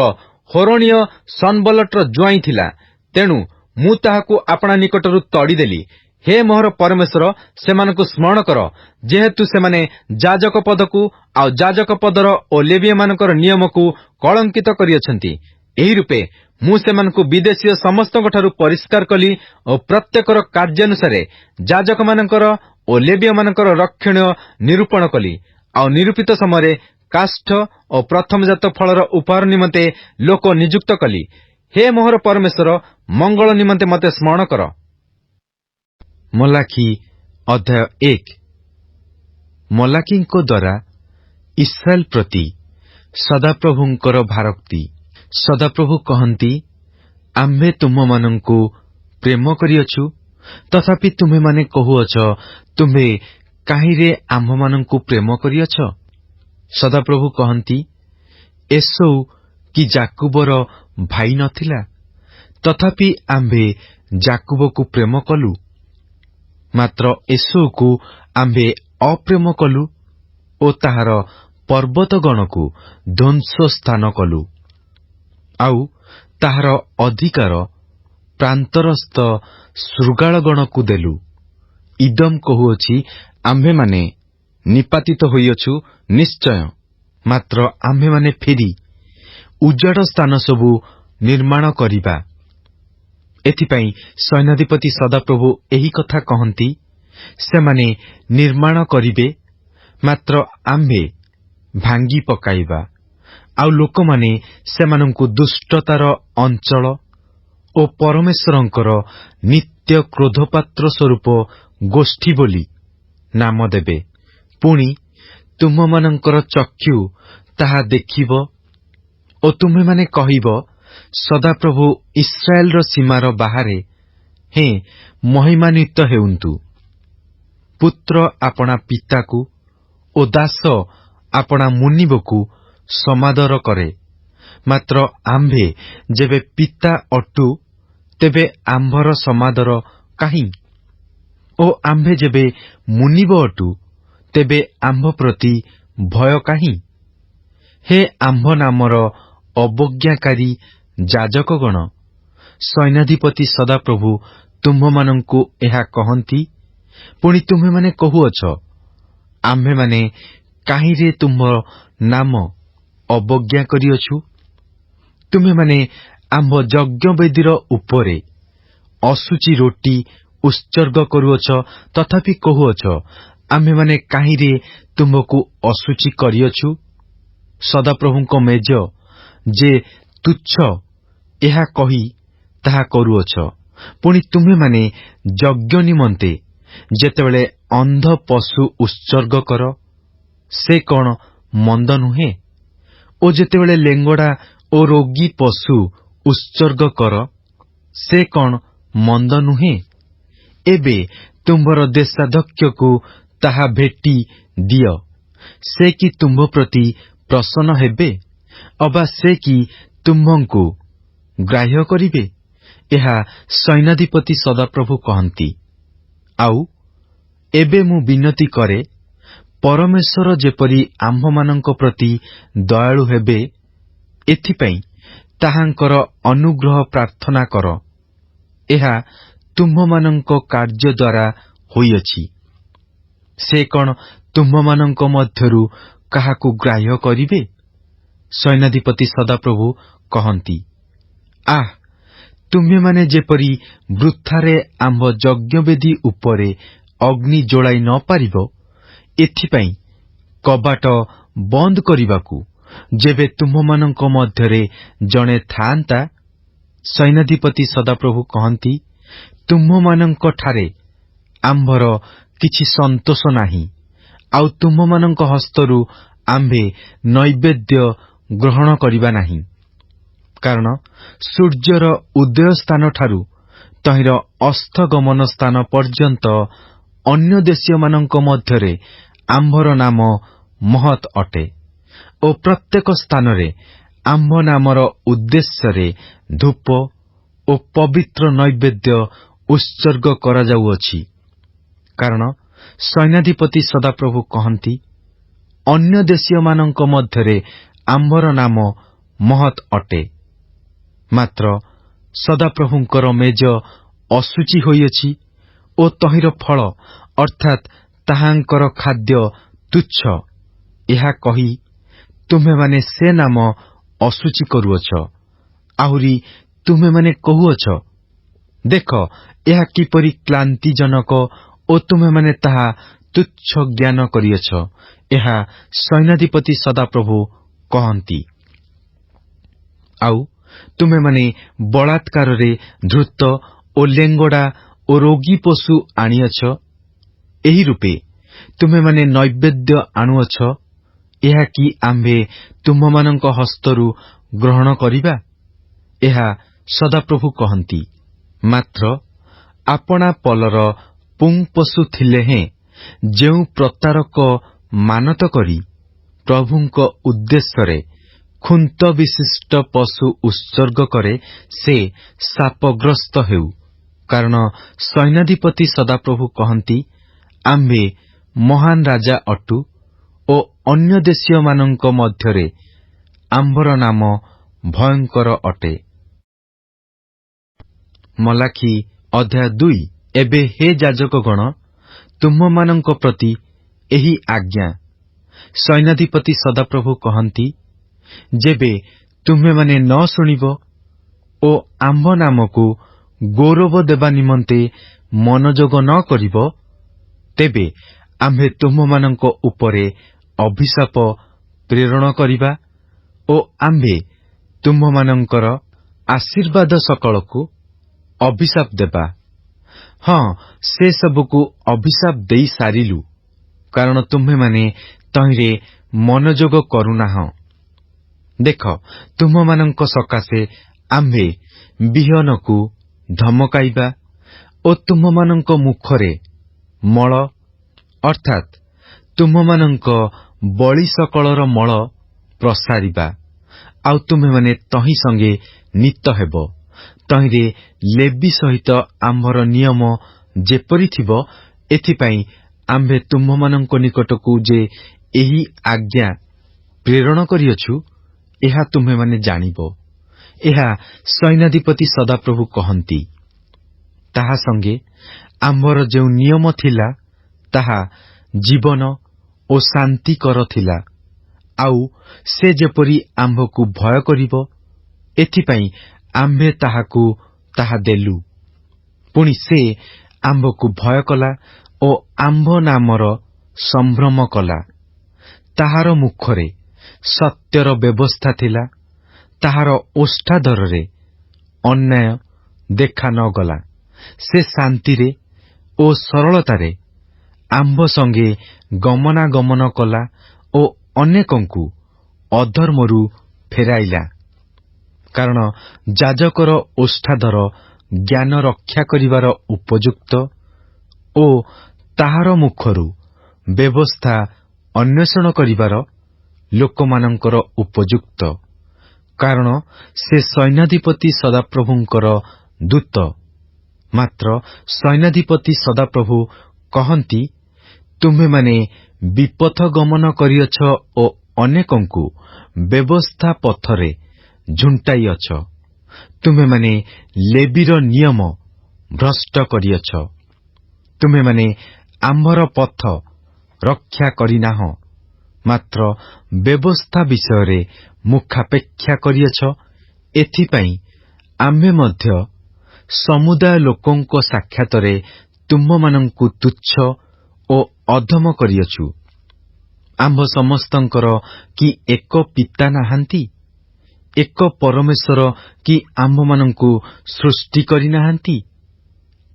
ହୋରୋଣୀୟ ସନବଲଟର ଜ୍ୱାଇଁ ଥିଲା। ତେଣୁ ମୁଁ ତାହାକୁ ଆପଣା ନିକଟରୁ ତଡ଼ିଦେଲି। ହେ ମୋହର ପରମେଶ୍ୱର, ସେମାନଙ୍କୁ ସ୍ମରଣ କର, ଯେହେତୁ ସେମାନେ ଯାଜକ ପଦକୁ ଆଉ ଯାଜକ ପଦର ଓ ଲେବୀୟମାନଙ୍କର ନିୟମକୁ କଳଙ୍କିତ କରିଅଛନ୍ତି। ଏହି ରୂପେ ମୁଁ ସେମାନଙ୍କୁ ବିଦେଶୀୟ ସମସ୍ତଙ୍କଠାରୁ ପରିଷ୍କାର କଲି ଓ ପ୍ରତ୍ୟେକର କାର୍ଯ୍ୟାନୁସାରେ ଯାଜକମାନଙ୍କର ଓ ଲେବୀୟମାନଙ୍କର ରକ୍ଷଣୀୟ ନିରୂପଣ କଲି। ଆଉ ନିରୂପିତ ସମୟରେ କାଷ୍ଠ ଓ ପ୍ରଥମଜାତ ଫଳର ଉପହାର ନିମନ୍ତେ ଲୋକ ନିଯୁକ୍ତ କଲି। ହେ ମୋହର ପରମେଶ୍ୱର, ମଙ୍ଗଳ ନିମନ୍ତେ ମୋତେ ସ୍ମରଣ କର। ମଲାଖି ଅଧ୍ୟାୟ 1। ମଲାଖିଙ୍କ ଦ୍ୱାରା ଇସ୍ରାଏଲ ପ୍ରତି ସଦାପ୍ରଭୁଙ୍କର ଭାରକ୍ତି। ସଦାପ୍ରଭୁ କହନ୍ତି, ଆମ୍ଭେ ତୁମମାନଙ୍କୁ ପ୍ରେମ କରିଅଛୁ, ତଥାପି ତୁମେମାନେ କହୁଅଛ, ତୁମ୍ଭେ କାହିଁରେ ଆମ୍ଭମାନଙ୍କୁ ପ୍ରେମ କରିଅଛ? ସଦାପ୍ରଭୁ କହନ୍ତି, ଏସଉ କି ଯାକୁବର ଭାଇ ନଥିଲା? ତଥାପି ଆମ୍ଭେ ଯାକୁବକୁ ପ୍ରେମ କଲୁ, ମାତ୍ର ଏସଉକୁ ଆମ୍ଭେ ଅପ୍ରେମ କଲୁ ଓ ତାହାର ପର୍ବତଗଣକୁ ଧ୍ୱଂସ ସ୍ଥାନ କଲୁ, ଆଉ ତାହାର ଅଧିକାର ପ୍ରାନ୍ତରସ୍ଥ ଶୃଗାଳଗଣକୁ ଦେଲୁ। ଇଦମ କହୁଅଛି, ଆମ୍ଭେମାନେ ନିପାତିତ ହୋଇଅଛୁ ନିଶ୍ଚୟ, ମାତ୍ର ଆମ୍ଭେମାନେ ଫେରି ଉଜାଡ଼ ସ୍ଥାନ ସବୁ ନିର୍ମାଣ କରିବା। ଏଥିପାଇଁ ସୈନ୍ୟାଧିପତି ସଦାପ୍ରଭୁ ଏହି କଥା କହନ୍ତି, ସେମାନେ ନିର୍ମାଣ କରିବେ, ମାତ୍ର ଆମ୍ଭେ ଭାଙ୍ଗି ପକାଇବା, ଆଉ ଲୋକମାନେ ସେମାନଙ୍କୁ ଦୁଷ୍ଟତାର ଅଞ୍ଚଳ ଓ ପରମେଶ୍ୱରଙ୍କର ନିତ୍ୟ କ୍ରୋଧପାତ୍ର ସ୍ୱରୂପ ଗୋଷ୍ଠୀ ବୋଲି ନାମ ଦେବେ। ପୁଣି ତୁମମାନଙ୍କର ଚକ୍ଷୁ ତାହା ଦେଖିବ ଓ ତୁମେମାନେ କହିବ, ସଦାପ୍ରଭୁ ଇସ୍ରାଏଲର ସୀମାର ବାହାରେ ହେଁ ମହିମାନ୍ୱିତ ହେଉନ୍ତୁ। ପୁତ୍ର ଆପଣା ପିତାକୁ ଓ ଦାସ ଆପଣା ମୁନିବକୁ ସମାଦର କରେ, ମାତ୍ର ଆମ୍ଭେ ଯେବେ ପିତା ଅଟୁ, ତେବେ ଆମ୍ଭର ସମାଦର କାହିଁ? ଓ ଆମ୍ଭେ ଯେବେ ମୁନିବ ଅଟୁ, ତେବେ ଆମ୍ଭ ପ୍ରତି ଭୟ କାହିଁ? ହେ ଆମ୍ଭ ନାମର ଅବଜ୍ଞାକାରୀ ଯାଜକଗଣ, ସୈନ୍ୟାଧିପତି ସଦାପ୍ରଭୁ ତୁମ୍ଭମାନଙ୍କୁ ଏହା କହନ୍ତି। ପୁଣି ତୁମେମାନେ କହୁଅଛ, ଆମ୍ଭେମାନେ କାହିଁରେ ତୁମ୍ଭ ନାମ ଅବଜ୍ଞା କରିଅଛୁ? ତୁମେମାନେ ଆମ୍ଭ ଯଜ୍ଞବେଦୀର ଉପରେ ଅଶୁଚି ରୋଟି ଉତ୍ସର୍ଗ କରୁଅଛ, ତଥାପି କହୁଅଛ, ଆମ୍ଭେମାନେ କାହିଁରେ ତୁମ୍ଭକୁ ଅଶୁଚି କରିଅଛୁ? ସଦାପ୍ରଭୁଙ୍କ ମେଜ ଯେ ତୁଚ୍ଛ, ଏହା କହି ତାହା କରୁଅଛ। ପୁଣି ତୁମେମାନେ ଯଜ୍ଞ ନିମନ୍ତେ ଯେତେବେଳେ ଅନ୍ଧ ପଶୁ ଉତ୍ସର୍ଗ କର, ସେ କଣ ମନ୍ଦ ନୁହେଁ? ଓ ଯେତେବେଳେ ଲେଙ୍ଗଡ଼ା ଓ ରୋଗୀ ପଶୁ ଉତ୍ସର୍ଗ କର, ସେ କଣ ମନ୍ଦ ନୁହେଁ? ଏବେ ତୁମ୍ଭର ଦେଶାଧ୍ୟକ୍ଷକୁ ତାହା ଭେଟି ଦିଅ। ସେ କି ତୁମ୍ଭ ପ୍ରତି ପ୍ରସନ୍ନ ହେବେ, ଅବା ସେ କି ତୁମ୍ଭଙ୍କୁ ଗ୍ରାହ୍ୟ କରିବେ? ଏହା ସୈନ୍ୟାଧିପତି ସଦାପ୍ରଭୁ କହନ୍ତି। ଆଉ ଏବେ ମୁଁ ବିନତି କରେ, ପରମେଶ୍ୱର ଯେପରି ଆମ୍ଭମାନଙ୍କ ପ୍ରତି ଦୟାଳୁ ହେବେ, ଏଥିପାଇଁ ତାହାଙ୍କର ଅନୁଗ୍ରହ ପ୍ରାର୍ଥନା କର। ଏହା ତୁମ୍ଭମାନଙ୍କ କାର୍ଯ୍ୟ ଦ୍ୱାରା ହୋଇଅଛି। ସେ କଣ ତୁମ୍ଭମାନଙ୍କ ମଧ୍ୟରୁ କାହାକୁ ଗ୍ରାହ୍ୟ କରିବେ? ସୈନ୍ୟାଧିପତି ସଦାପ୍ରଭୁ କହନ୍ତି, ଆଃ, ତୁମ୍ଭେମାନେ ଯେପରି ବୃଥାରେ ଆମ୍ଭ ଯଜ୍ଞବେଦୀ ଉପରେ ଅଗ୍ନି ଜଳାଇ ନ ପାରିବ, ଏଥିପାଇଁ କବାଟ ବନ୍ଦ କରିବାକୁ ଯେବେ ତୁମ୍ଭମାନଙ୍କ ମଧ୍ୟରେ ଜଣେ ଥାଆନ୍ତା, ସୈନ୍ୟାଧିପତି ସଦାପ୍ରଭୁ କହନ୍ତି, ତୁମ୍ଭମାନଙ୍କଠାରେ ଆମ୍ଭର କିଛି ସନ୍ତୋଷ ନାହିଁ, ଆଉ ତୁମ୍ଭମାନଙ୍କ ହସ୍ତରୁ ଆମ୍ଭେ ନୈବେଦ୍ୟ ଗ୍ରହଣ କରିବା ନାହିଁ। କାରଣ ସୂର୍ଯ୍ୟର ଉଦୟ ସ୍ଥାନଠାରୁ ତହିଁର ଅସ୍ତଗମନ ସ୍ଥାନ ପର୍ଯ୍ୟନ୍ତ ଅନ୍ୟ ଦେଶୀୟମାନଙ୍କ ମଧ୍ୟରେ ଆମ୍ଭର ନାମ ମହତ୍ ଅଟେ, ଓ ପ୍ରତ୍ୟେକ ସ୍ଥାନରେ ଆମ୍ଭ ନାମର ଉଦ୍ଦେଶ୍ୟରେ ଧୂପ ଓ ପବିତ୍ର ନୈବେଦ୍ୟ ଉତ୍ସର୍ଗ କରାଯାଉଅଛି। କାରଣ ସୈନ୍ୟାଧିପତି ସଦାପ୍ରଭୁ କହନ୍ତି, ଅନ୍ୟ ଦେଶୀୟମାନଙ୍କ ମଧ୍ୟରେ ଆମ୍ଭର ନାମ ମହତ୍ ଅଟେ, ମାତ୍ର ସଦାପ୍ରଭୁଙ୍କର ମେଜ ଅଶୁଚି ହୋଇଅଛି ଓ ତହିଁର ଫଳ ଅର୍ଥାତ୍ ତାହାଙ୍କର ଖାଦ୍ୟ ତୁଚ୍ଛ। ଏହା କହି ତୁମେମାନେ ସେ ନାମ ଅଶୁଚି କରୁଅଛ। ଆହୁରି ତୁମେମାନେ କହୁଅଛ, ଦେଖ, ଏହା କିପରି କ୍ଳାନ୍ତିଜନକ, ଓ ତୁମେମାନେ ତାହା ତୁଚ୍ଛ ଜ୍ଞାନ କରିଅଛ। ଏହା ସୈନ୍ୟାଧିପତି ସଦାପ୍ରଭୁ କହନ୍ତି। ଆଉ ତୁମେମାନେ ବଳାତ୍କାରରେ ଧୃତ ଓ ଲେଙ୍ଗଡ଼ା ଓ ରୋଗୀ ପଶୁ ଆଣିଅଛ। ଏହି ରୂପେ ତୁମେମାନେ ନୈବେଦ୍ୟ ଆଣୁଅଛ। ଏହା କି ଆମ୍ଭେ ତୁମ୍ଭମାନଙ୍କ ହସ୍ତରୁ ଗ୍ରହଣ କରିବା? ଏହା ସଦାପ୍ରଭୁ କହନ୍ତି। ମାତ୍ର ଆପଣା ପଲର ପୁଂ ପଶୁ ଥିଲେ ହେଁ ଯେଉଁ ପ୍ରତାରକ ମାନତ କରି ପ୍ରଭୁଙ୍କ ଉଦ୍ଦେଶ୍ୟରେ ଖୁନ୍ତ ବିଶିଷ୍ଟ ପଶୁ ଉତ୍ସର୍ଗ କରେ, ସେ ଶାପଗ୍ରସ୍ତ ହେଉ। କାରଣ ସୈନ୍ୟାଧିପତି ସଦାପ୍ରଭୁ କହନ୍ତି, ଆମ୍ଭେ ମହାନ୍ ରାଜା ଅଟୁ ଓ ଅନ୍ୟ ଦେଶୀୟମାନଙ୍କ ମଧ୍ୟରେ ଆମ୍ଭର ନାମ ଭୟଙ୍କର ଅଟେ। ମଲାଖି ଅଧ୍ୟାୟ 2। ଏବେ ହେ ଯାଜକଗଣ, ତୁମମାନଙ୍କ ପ୍ରତି ଏହି ଆଜ୍ଞା। ସୈନ୍ୟାଧିପତି ସଦାପ୍ରଭୁ କହନ୍ତି, ଯେବେ ତୁମେମାନେ ନ ଶୁଣିବ ଓ ଆମ୍ଭ ନାମକୁ ଗୌରବ ଦେବା ନିମନ୍ତେ ମନୋଯୋଗ ନ କରିବ, ତେବେ ଆମ୍ଭେ ତୁମମାନଙ୍କ ଉପରେ ଅଭିଶାପ ପ୍ରେରଣ କରିବା ଓ ଆମ୍ଭେ ତୁମମାନଙ୍କର ଆଶୀର୍ବାଦ ସକଳକୁ ଅଭିଶାପ ଦେବା। ହଁ, ସେ ସବୁକୁ ଅଭିଶାପ ଦେଇ ସାରିଲୁ, କାରଣ ତୁମ୍ଭେମାନେ ତହିଁରେ ମନୋଯୋଗ କରୁନାହଁ। ଦେଖ, ତୁମମାନଙ୍କ ସକାଶେ ଆମ୍ଭେ ବିହନକୁ ଧମକାଇବା ଓ ତୁମମାନଙ୍କ ମୁଖରେ ମଳ ଅର୍ଥାତ୍ ତୁମମାନଙ୍କ ବଳି ସକଳର ମଳ ପ୍ରସାରିବା, ଆଉ ତୁମେମାନେ ତହିଁ ସଙ୍ଗେ ନୀତ ହେବ। ତହିଁରେ ଲେବି ସହିତ ଆମ୍ଭର ନିୟମ ଯେପରି ଥିବ, ଏଥିପାଇଁ ଆମ୍ଭେ ତୁମମାନଙ୍କ ନିକଟକୁ ଯେ ଏହି ଆଜ୍ଞା ପ୍ରେରଣ କରିଅଛୁ, ଏହା ତୁମେମାନେ ଜାଣିବ। ଏହା ସୈନ୍ୟାଧିପତି ସଦାପ୍ରଭୁ କହନ୍ତି। ତାହା ସଙ୍ଗେ ଆମ୍ଭର ଯେଉଁ ନିୟମ ଥିଲା, ତାହା ଜୀବନ ଓ ଶାନ୍ତିକର ଥିଲା, ଆଉ ସେ ଯେପରି ଆମ୍ଭକୁ ଭୟ କରିବ, ଏଥିପାଇଁ ଆମ୍ଭେ ତାହାକୁ ତାହା ଦେଲୁ। ପୁଣି ସେ ଆମ୍ଭକୁ ଭୟ କଲା ଓ ଆମ୍ଭ ନାମର ସମ୍ଭ୍ରମ କଲା। ତାହାର ମୁଖରେ ସତ୍ୟର ବ୍ୟବସ୍ଥା ଥିଲା, ତାହାର ଓଷ୍ଠାଧରରେ ଅନ୍ୟାୟ ଦେଖା ନ ଗଲା। ସେ ଶାନ୍ତିରେ ଓ ସରଳତାରେ ଆମ୍ଭ ସଙ୍ଗେ ଗମନାଗମନ କଲା ଓ ଅନେକଙ୍କୁ ଅଧର୍ମରୁ ଫେରାଇଲା। କାରଣ ଯାଜକର ଓଷ୍ଠାଧର ଜ୍ଞାନ ରକ୍ଷା କରିବାର ଉପଯୁକ୍ତ ଓ ତାହାର ମୁଖରୁ ବ୍ୟବସ୍ଥା ଅନ୍ୱେଷଣ କରିବାର ଲୋକମାନଙ୍କର ଉପଯୁକ୍ତ। କାରଣ ସେ ସୈନ୍ୟାଧିପତି ସଦାପ୍ରଭୁଙ୍କର ଦୂତ। ମାତ୍ର ସୈନ୍ୟାଧିପତି ସଦାପ୍ରଭୁ କହନ୍ତି, ତୁମେମାନେ ବିପଥ ଗମନ କରିଅଛ ଓ ଅନେକଙ୍କୁ ବ୍ୟବସ୍ଥା ପଥରେ ଝୁଣ୍ଟାଇଅଛ। ତୁମେମାନେ ଲେବିର ନିୟମ ଭ୍ରଷ୍ଟ କରିଅଛ। ତୁମେମାନେ ଆମ୍ଭର ପଥ ରକ୍ଷା କରିନାହଁ, ମାତ୍ର ବ୍ୟବସ୍ଥା ବିଷୟରେ ମୁଖାପେକ୍ଷା କରିଅଛ। ଏଥିପାଇଁ ଆମ୍ଭେ ମଧ୍ୟ ସମୁଦାୟ ଲୋକଙ୍କ ସାକ୍ଷାତରେ ତୁମମାନଙ୍କୁ ତୁଚ୍ଛ ଓ ଅଧମ କରିଅଛୁ। ଆମ୍ଭ ସମସ୍ତଙ୍କର କି ଏକ ପିତା ନାହାନ୍ତି? ଏକ ପରମେଶ୍ୱର କି ଆମ୍ଭମାନଙ୍କୁ ସୃଷ୍ଟି କରିନାହାନ୍ତି?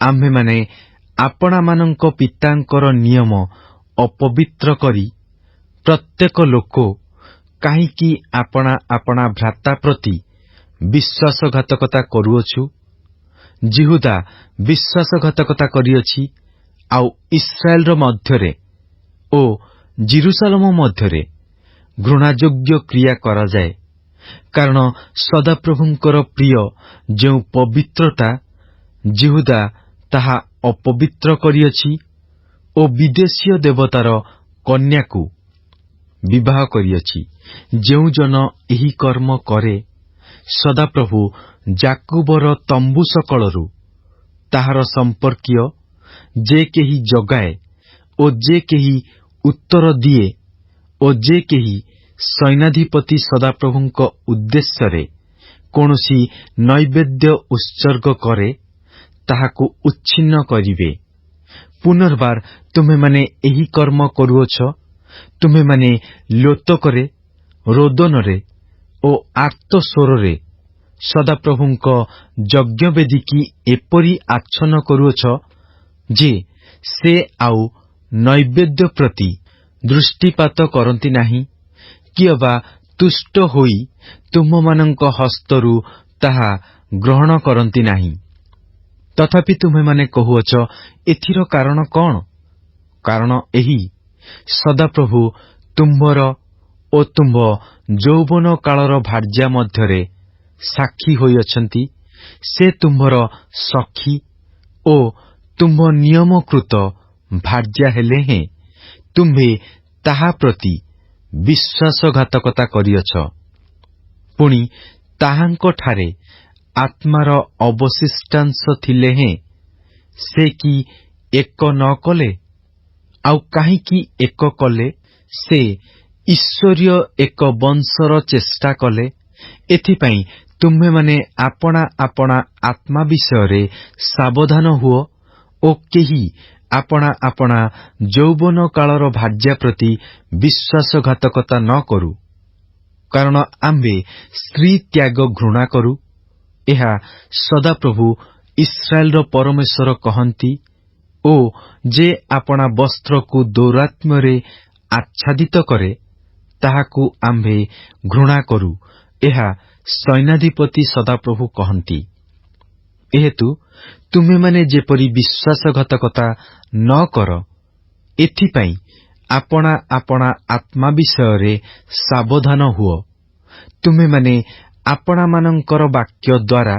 ଆମ୍ଭେମାନେ ଆପଣାମାନଙ୍କ ପିତାଙ୍କର ନିୟମ ଅପବିତ୍ର କରି ପ୍ରତ୍ୟେକ ଲୋକ କାହିଁକି ଆପଣା ଆପଣା ଭ୍ରାତା ପ୍ରତି ବିଶ୍ୱାସଘାତକତା କରୁଅଛୁ? ଜିହୁଦା ବିଶ୍ୱାସଘାତକତା କରିଅଛି, ଆଉ ଇସ୍ରାଏଲର ମଧ୍ୟରେ ଓ ଜିରୁସାଲମ ମଧ୍ୟରେ ଘୃଣାଯୋଗ୍ୟ କ୍ରିୟା କରାଯାଏ। କାରଣ ସଦାପ୍ରଭୁଙ୍କର ପ୍ରିୟ ଯେଉଁ ପବିତ୍ରତା, ଜିହୁଦା ତାହା ଅପବିତ୍ର କରିଅଛି ଓ ବିଦେଶୀୟ ଦେବତାର କନ୍ୟାକୁ ବିବାହ କରିଅଛି। ଯେଉଁ ଜନ ଏହି କର୍ମ କରେ, ସଦାପ୍ରଭୁ ଯାକୁବର ତମ୍ବୁ ସକଳରୁ ତାହାର ସମ୍ପର୍କୀୟ ଯେ କେହି ଜଗାଏ ଓ ଯେ କେହି ଉତ୍ତର ଦିଏ ଓ ଯେ କେହି ସୈନ୍ୟାଧିପତି ସଦାପ୍ରଭୁଙ୍କ ଉଦ୍ଦେଶ୍ୟରେ କୌଣସି ନୈବେଦ୍ୟ ଉତ୍ସର୍ଗ କରେ, ତାହାକୁ ଉଚ୍ଛିନ୍ନ କରିବେ। ପୁନର୍ବାର ତୁମେମାନେ ଏହି କର୍ମ କରୁଅଛ। ତୁମେମାନେ ଲୋତକରେ, ରୋଦନରେ ଓ ଆର୍ତ୍ତସ୍ୱରରେ ସଦାପ୍ରଭୁଙ୍କ ଯଜ୍ଞବେଦୀକି ଏପରି ଆଚ୍ଛନ୍ନ କରୁଅଛ ଯେ ସେ ଆଉ ନୈବେଦ୍ୟ ପ୍ରତି ଦୃଷ୍ଟିପାତ କରନ୍ତି ନାହିଁ, କି ଅବା ତୁଷ୍ଟ ହୋଇ ତୁମମାନଙ୍କ ହସ୍ତରୁ ତାହା ଗ୍ରହଣ କରନ୍ତି ନାହିଁ। ତଥାପି ତୁମେମାନେ କହୁଅଛ, ଏଥିର କାରଣ କଣ? କାରଣ ଏହି, ସଦାପ୍ରଭୁ ତୁମ୍ଭର ଓ ତୁମ୍ଭ ଯୌବନ କାଳର ଭାର୍ଯ୍ୟା ମଧ୍ୟରେ ସାକ୍ଷୀ ହୋଇଅଛନ୍ତି। ସେ ତୁମ୍ଭର ସଖୀ ଓ ତୁମ୍ଭ ନିୟମକୃତ ଭାର୍ଯ୍ୟା ହେଲେ ହେଁ ତୁମ୍ଭେ ତାହା ପ୍ରତି ବିଶ୍ୱାସଘାତକତା କରିଅଛ। ପୁଣି ତାହାଙ୍କଠାରେ ଆତ୍ମାର ଅବଶିଷ୍ଟାଂଶ ଥିଲେ ହେଁ ସେ କି ଏକ ନ କଲେ? ଆଉ କାହିଁକି ଏକ କଲେ? ସେ ଈଶ୍ୱରୀୟ ଏକ ବଂଶର ଚେଷ୍ଟା କଲେ। ଏଥିପାଇଁ ତୁମ୍ଭେମାନେ ଆପଣା ଆପଣା ଆତ୍ମା ବିଷୟରେ ସାବଧାନ ହୁଅ ଓ କେହି ଆପଣା ଆପଣା ଯୌବନ କାଳର ଭାର୍ଯ୍ୟା ପ୍ରତି ବିଶ୍ୱାସଘାତକତା ନ କରୁ। କାରଣ ଆମ୍ଭେ ସ୍ତ୍ରୀ ତ୍ୟାଗ ଘୃଣା କରୁ। ଏହା ସଦାପ୍ରଭୁ ଇସ୍ରାଏଲର ପରମେଶ୍ୱର କହନ୍ତି। ଓ ଯେ ଆପଣା ବସ୍ତ୍ରକୁ ଦୌରାତ୍ମ୍ୟରେ ଆଚ୍ଛାଦିତ କରେ, ତାହାକୁ ଆମ୍ଭେ ଘୃଣା କରୁ। ଏହା ସୈନ୍ୟାଧିପତି ସଦାପ୍ରଭୁ କହନ୍ତି। ଏହେତୁ ତୁମେମାନେ ଯେପରି ବିଶ୍ୱାସଘାତକତା ନ କର, ଏଥିପାଇଁ ଆପଣା ଆପଣା ଆତ୍ମା ବିଷୟରେ ସାବଧାନ ହୁଅ। ତୁମେମାନେ ଆପଣାମାନଙ୍କର ବାକ୍ୟ ଦ୍ୱାରା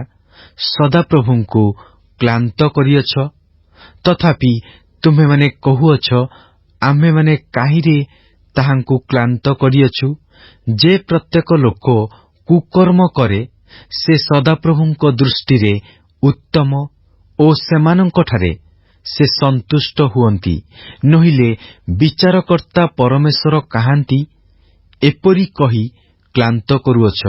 ସଦାପ୍ରଭୁଙ୍କୁ କ୍ଳାନ୍ତ କରିଅଛ। ତଥାପି ତୁମେମାନେ କହୁଅଛ, ଆମ୍ଭେମାନେ କାହିଁରେ ତାହାଙ୍କୁ କ୍ଳାନ୍ତ କରିଅଛୁ? ଯେ ପ୍ରତ୍ୟେକ ଲୋକ କୁକର୍ମ କରେ, ସେ ସଦାପ୍ରଭୁଙ୍କ ଦୃଷ୍ଟିରେ ଉତ୍ତମ ଓ ସେମାନଙ୍କଠାରେ ସେ ସନ୍ତୁଷ୍ଟ ହୁଅନ୍ତି। ନୋହିଲେ ବିଚାରକର୍ତ୍ତା ପରମେଶ୍ୱର କାହାନ୍ତି? ଏପରି କହି କ୍ଳାନ୍ତ କରୁଅଛ।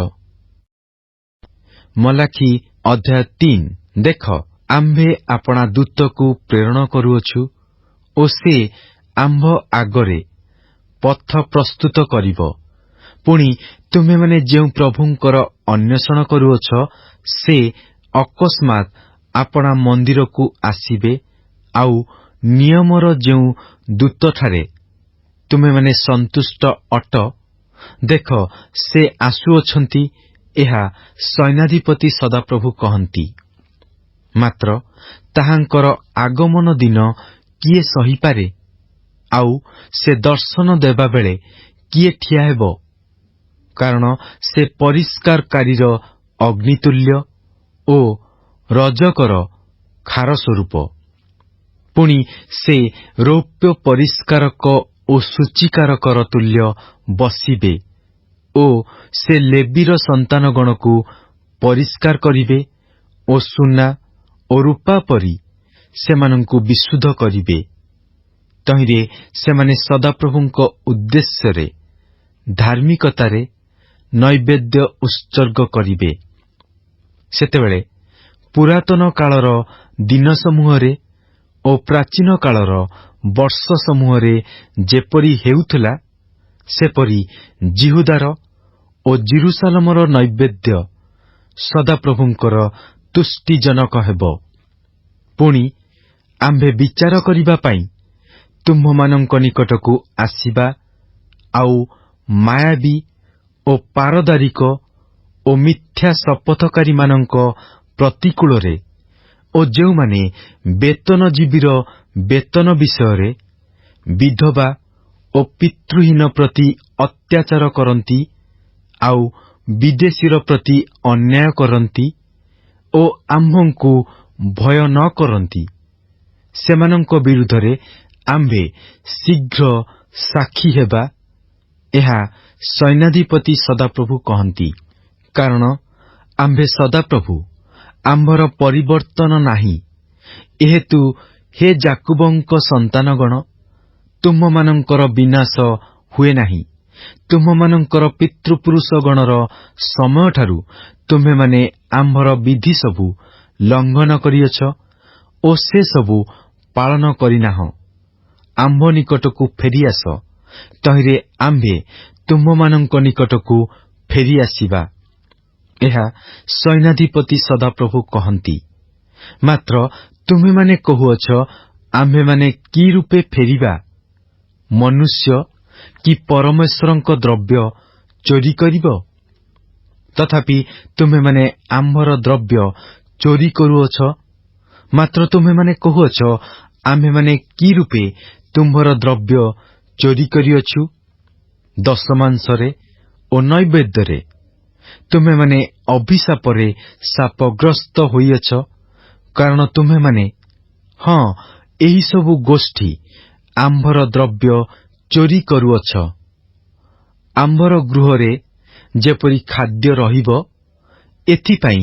ମଲାଖି ଅଧ୍ୟାୟ 3। ଦେଖ, ଆମ୍ଭେ ଆପଣା ଦୂତକୁ ପ୍ରେରଣ କରୁଅଛୁ ଓ ସେ ଆମ୍ଭ ଆଗରେ ପଥ ପ୍ରସ୍ତୁତ କରିବ। ପୁଣି ତୁମେମାନେ ଯେଉଁ ପ୍ରଭୁଙ୍କର ଅନ୍ୱେଷଣ କରୁଅଛ, ସେ ଅକସ୍ମାତ୍ ଆପଣା ମନ୍ଦିରକୁ ଆସିବେ। ଆଉ ନିୟମର ଯେଉଁ ଦୂତଠାରେ ତୁମେମାନେ ସନ୍ତୁଷ୍ଟ ଅଟ, ଦେଖ, ସେ ଆସୁଅଛନ୍ତି। ଏହା ସୈନ୍ୟାଧିପତି ସଦାପ୍ରଭୁ କହନ୍ତି। ମାତ୍ର ତାହାଙ୍କର ଆଗମନ ଦିନ କିଏ ସହିପାରେ? ଆଉ ସେ ଦର୍ଶନ ଦେବାବେଳେ କିଏ ଠିଆ ହେବ? କାରଣ ସେ ପରିଷ୍କାରକାରୀର ଅଗ୍ନିତୁଲ୍ୟ ଓ ରଜକର ଖାର ସ୍ୱରୂପ। ପୁଣି ସେ ରୌପ୍ୟ ପରିଷ୍କାରକ ଓ ସୂଚିକାରକର ତୁଲ୍ୟ ବସିବେ ଓ ସେ ଲେବୀର ସନ୍ତାନଗଣକୁ ପରିଷ୍କାର କରିବେ ଓ ସୁନା ଓ ରୂପା ପରି ସେମାନଙ୍କୁ ବିଶୁଦ୍ଧ କରିବେ। ତହିଁରେ ସେମାନେ ସଦାପ୍ରଭୁଙ୍କ ଉଦ୍ଦେଶ୍ୟରେ ଧାର୍ମିକତାରେ ନୈବେଦ୍ୟ ଉତ୍ସର୍ଗ କରିବେ। ସେତେବେଳେ ପୁରାତନ କାଳର ଦିନ ସମୂହରେ ଓ ପ୍ରାଚୀନ କାଳର ବର୍ଷ ସମୂହରେ ଯେପରି ହେଉଥିଲା, ସେପରି ଜିହୁଦାର ଓ ଜିରୁସାଲମର ନୈବେଦ୍ୟ ସଦାପ୍ରଭୁଙ୍କର ତୁଷ୍ଟିଜନକ ହେବ। ପୁଣି ଆମ୍ଭେ ବିଚାର କରିବା ପାଇଁ ତୁମ୍ଭମାନଙ୍କ ନିକଟକୁ ଆସିବା। ଆଉ ମାୟାବୀ ଓ ପାରଦାରିକ ଓ ମିଥ୍ୟା ଶପଥକାରୀମାନଙ୍କ ପ୍ରତିକୂଳରେ ଓ ଯେଉଁମାନେ ବେତନଜୀବୀର ବେତନ ବିଷୟରେ, ବିଧବା ଓ ପିତୃହୀନ ପ୍ରତି ଅତ୍ୟାଚାର କରନ୍ତି, ଆଉ ବିଦେଶୀର ପ୍ରତି ଅନ୍ୟାୟ କରନ୍ତି ଓ ଆମ୍ଭଙ୍କୁ ଭୟ ନ କରନ୍ତି, ସେମାନଙ୍କ ବିରୁଦ୍ଧରେ ଆମ୍ଭେ ଶୀଘ୍ର ସାକ୍ଷୀ ହେବା। ଏହା ସୈନ୍ୟାଧିପତି ସଦାପ୍ରଭୁ କହନ୍ତି। କାରଣ ଆମ୍ଭେ ସଦାପ୍ରଭୁ, ଆମ୍ଭର ପରିବର୍ତ୍ତନ ନାହିଁ। ଏହେତୁ ହେ ଯାକୁବଙ୍କ ସନ୍ତାନଗଣ, ତୁମ୍ଭମାନଙ୍କର ବିନାଶ ହୁଏ ନାହିଁ। ତୁମ୍ଭମାନଙ୍କର ପିତୃପୁରୁଷଗଣର ସମୟଠାରୁ ତୁମ୍ଭେମାନେ ଆମ୍ଭର ବିଧି ସବୁ ଲଙ୍ଘନ କରିଅଛ ଓ ସେ ସବୁ ପାଳନ କରିନାହଁ। ଆମ୍ଭ ନିକଟକୁ ଫେରିଆସ, ତହିଁରେ ଆମ୍ଭେ ତୁମ୍ଭମାନଙ୍କ ନିକଟକୁ ଫେରିଆସିବା। ଏହା ସୈନ୍ୟାଧିପତି ସଦାପ୍ରଭୁ କହନ୍ତି। ମାତ୍ର ତୁମେମାନେ କହୁଅଛ, ଆମ୍ଭେମାନେ କି ରୂପେ ଫେରିବା? ମନୁଷ୍ୟ କି ପରମେଶ୍ୱରଙ୍କ ଦ୍ରବ୍ୟ ଚୋରି କରିବ? ତଥାପି ତୁମେମାନେ ଆମ୍ଭର ଦ୍ରବ୍ୟ ଚୋରି କରୁଅଛ। ମାତ୍ର ତୁମେମାନେ କହୁଅଛ, ଆମ୍ଭେମାନେ କି ରୂପେ ତୁମ୍ଭର ଦ୍ରବ୍ୟ ଚୋରି କରିଅଛୁ? ଦଶମାଂଶରେ ଓ ନୈବେଦ୍ୟରେ। ତୁମେମାନେ ଅଭିଶାପରେ ଶାପଗ୍ରସ୍ତ ହୋଇଅଛ। କାରଣ ତୁମେମାନେ, ହଁ, ଏହିସବୁ ଗୋଷ୍ଠୀ ଆମ୍ଭର ଦ୍ରବ୍ୟ ଚୋରି କରୁଅଛ। ଆମ୍ଭର ଗୃହରେ ଯେପରି ଖାଦ୍ୟ ରହିବ, ଏଥିପାଇଁ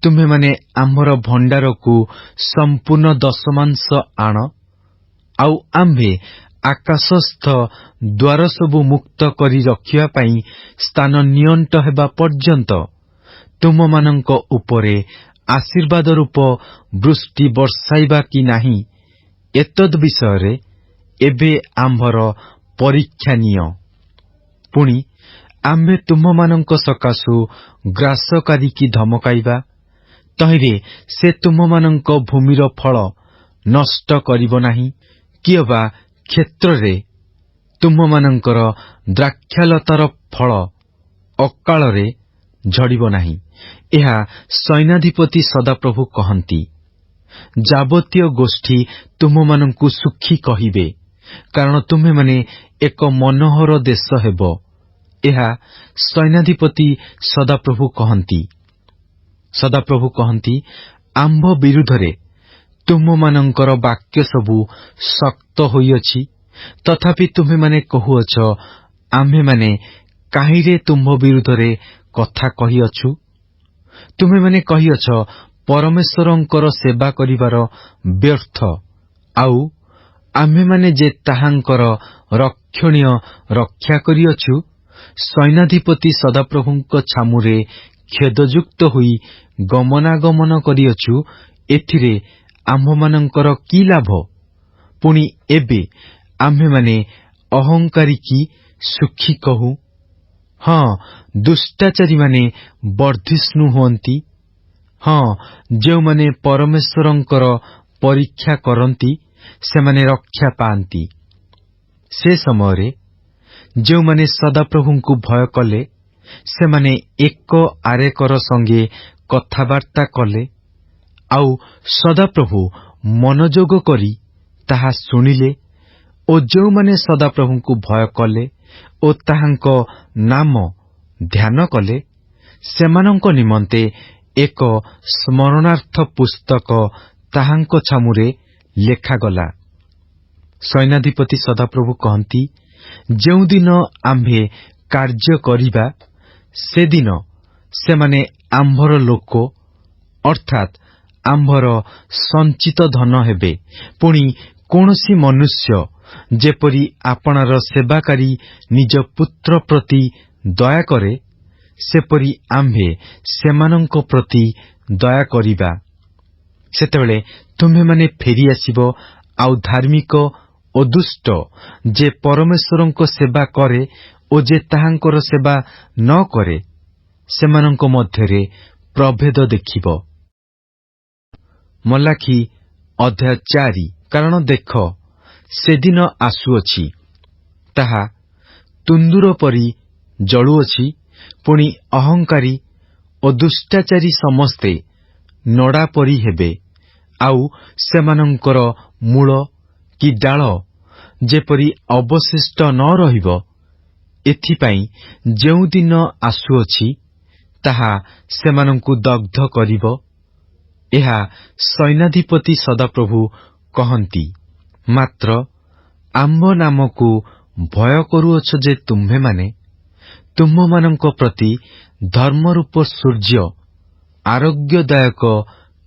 ତୁମେମାନେ ଆମ୍ଭର ଭଣ୍ଡାରକୁ ସମ୍ପୂର୍ଣ୍ଣ ଦଶମାଂଶ ଆଣ। ଆଉ ଆମ୍ଭେ ଆକାଶସ୍ଥ ଦ୍ୱାର ସବୁ ମୁକ୍ତ କରି ରଖିବା ପାଇଁ ସ୍ଥାନ ନିଅଣ୍ଟ ହେବା ପର୍ଯ୍ୟନ୍ତ ତୁମମାନଙ୍କ ଉପରେ ଆଶୀର୍ବାଦ ରୂପ ବୃଷ୍ଟି ବର୍ଷାଇବା କି ନାହିଁ, ଏତଦ୍ ବିଷୟରେ ଏବେ ଆମ୍ଭର ପରୀକ୍ଷା ନିଅ। ପୁଣି ଆମ୍ଭେ ତୁମମାନଙ୍କ ସକାଶୁ ଗ୍ରାସକାରୀ କି ଧମକାଇବା, ତହିଁରେ ସେ ତୁମମାନଙ୍କ ଭୂମିର ଫଳ ନଷ୍ଟ କରିବ ନାହିଁ, କିଅବା କ୍ଷେତ୍ରରେ ତୁମମାନଙ୍କର ଦ୍ରାକ୍ଷାଲତାର ଫଳ ଅକାଳରେ ଝଡ଼ିବ ନାହିଁ। ଏହା ସୈନ୍ୟାଧିପତି ସଦାପ୍ରଭୁ କହନ୍ତି। ଯାବତୀୟ ଗୋଷ୍ଠୀ ତୁମମାନଙ୍କୁ ସୁଖୀ କହିବେ, କାରଣ ତୁମେମାନେ ଏକ ମନୋହର ଦେଶ ହେବ। ଏହା ସୈନ୍ୟାଧିପତି ସଦାପ୍ରଭୁ କହନ୍ତି। ସଦାପ୍ରଭୁ କହନ୍ତି, ଆମ୍ଭ ବିରୁଦ୍ଧରେ ତୁମମାନଙ୍କର ବାକ୍ୟ ସବୁ ଶକ୍ତ ହୋଇଅଛି, ତଥାପି ତୁମେମାନେ କହୁଅଛ, ଆମ୍ଭେମାନେ କାହିଁରେ ତୁମ୍ଭ ବିରୁଦ୍ଧରେ କଥା କହିଅଛୁ? ତୁମେମାନେ କହିଅଛ, ପରମେଶ୍ୱରଙ୍କର ସେବା କରିବାର ବ୍ୟର୍ଥ, ଆଉ ଆମ୍ଭେମାନେ ଯେ ତାହାଙ୍କର ରକ୍ଷଣୀୟ ରକ୍ଷା କରିଅଛୁ, ସୈନ୍ୟାଧିପତି ସଦାପ୍ରଭୁଙ୍କ ଛାମୁରେ ଖେଦଯୁକ୍ତ ହୋଇ ଗମନାଗମନ କରିଅଛୁ, ଏଥିରେ ଆମ୍ଭମାନଙ୍କର କି ଲାଭ? ପୁଣି ଏବେ ଆମ୍ଭେମାନେ ଅହଙ୍କାରୀ କି ସୁଖୀ କହୁ? ହଁ, ଦୁଷ୍ଟାଚାରୀମାନେ ବର୍ଦ୍ଧିଷ୍ଣୁ ହୁଅନ୍ତି। ହଁ, ଯେଉଁମାନେ ପରମେଶ୍ୱରଙ୍କର ପରୀକ୍ଷା କରନ୍ତି, ସେମାନେ ରକ୍ଷା ପାଆନ୍ତି। ସେ ସମୟରେ ଯେଉଁମାନେ ସଦାପ୍ରଭୁଙ୍କୁ ଭୟ କଲେ, ସେମାନେ ଏକ ଆରେକର ସଙ୍ଗେ କଥାବାର୍ତ୍ତା କଲେ, ଆଉ ସଦାପ୍ରଭୁ ମନୋଯୋଗ କରି ତାହା ଶୁଣିଲେ, ଓ ଯେଉଁମାନେ ସଦାପ୍ରଭୁଙ୍କୁ ଭୟ କଲେ ଓ ତାହାଙ୍କ ନାମ ଧ୍ୟାନ କଲେ, ସେମାନଙ୍କ ନିମନ୍ତେ ଏକ ସ୍ମରଣାର୍ଥ ପୁସ୍ତକ ତାହାଙ୍କ ଛାମୁରେ ଲେଖାଗଲା। ସୈନ୍ୟାଧିପତି ସଦାପ୍ରଭୁ କହନ୍ତି, ଯେଉଁଦିନ ଆମ୍ଭେ କାର୍ଯ୍ୟ କରିବା, ସେଦିନ ସେମାନେ ଆମ୍ଭର ଲୋକ, ଅର୍ଥାତ୍ ଆମ୍ଭର ସଞ୍ଚିତ ଧନ ହେବେ। ପୁଣି କୌଣସି ମନୁଷ୍ୟ ଯେପରି ଆପଣାର ସେବାକାରୀ ନିଜ ପୁତ୍ର ପ୍ରତି ଦୟା କରେ, ସେପରି ଆମ୍ଭେ ସେମାନଙ୍କ ପ୍ରତି ଦୟା କରିବା। ସେତେବେଳେ ତୁମ୍ଭେମାନେ ଫେରିଆସିବ, ଆଉ ଧାର୍ମିକ ଓ ଦୁଷ୍ଟ, ଯେ ପରମେଶ୍ୱରଙ୍କ ସେବା କରେ ଓ ଯେ ତାହାଙ୍କର ସେବା ନ କରେ, ସେମାନଙ୍କ ମଧ୍ୟରେ ପ୍ରଭେଦ ଦେଖିବ। ମଲାଖି ଅଧ୍ୟାୟ 4। କାରଣ ଦେଖ, ସେଦିନ ଆସୁଅଛି, ତାହା ତୁନ୍ଦୁର ପରି ଜଳୁଅଛି, ପୁଣି ଅହଙ୍କାରୀ ଓ ଦୁଷ୍ଟାଚାରୀ ସମସ୍ତେ ନଡ଼ା ପରି ହେବେ, ଆଉ ସେମାନଙ୍କର ମୂଳ କି ଡାଳ ଯେପରି ଅବଶିଷ୍ଟ ନ ରହିବ। ଏଥିପାଇଁ ଯେଉଁ ଦିନ ଆସୁଅଛି, ତାହା ସେମାନଙ୍କୁ ଦଗ୍ଧ କରିବ। ଏହା ସୈନ୍ୟାଧିପତି ସଦାପ୍ରଭୁ କହନ୍ତି। ମାତ୍ର ଆମ୍ଭ ନାମକୁ ଭୟ କରୁଅଛ ଯେ ତୁମ୍ଭେମାନେ, ତୁମ୍ଭମାନଙ୍କ ପ୍ରତି ଧର୍ମରୂପ ସୂର୍ଯ୍ୟ ଆରୋଗ୍ୟଦାୟକ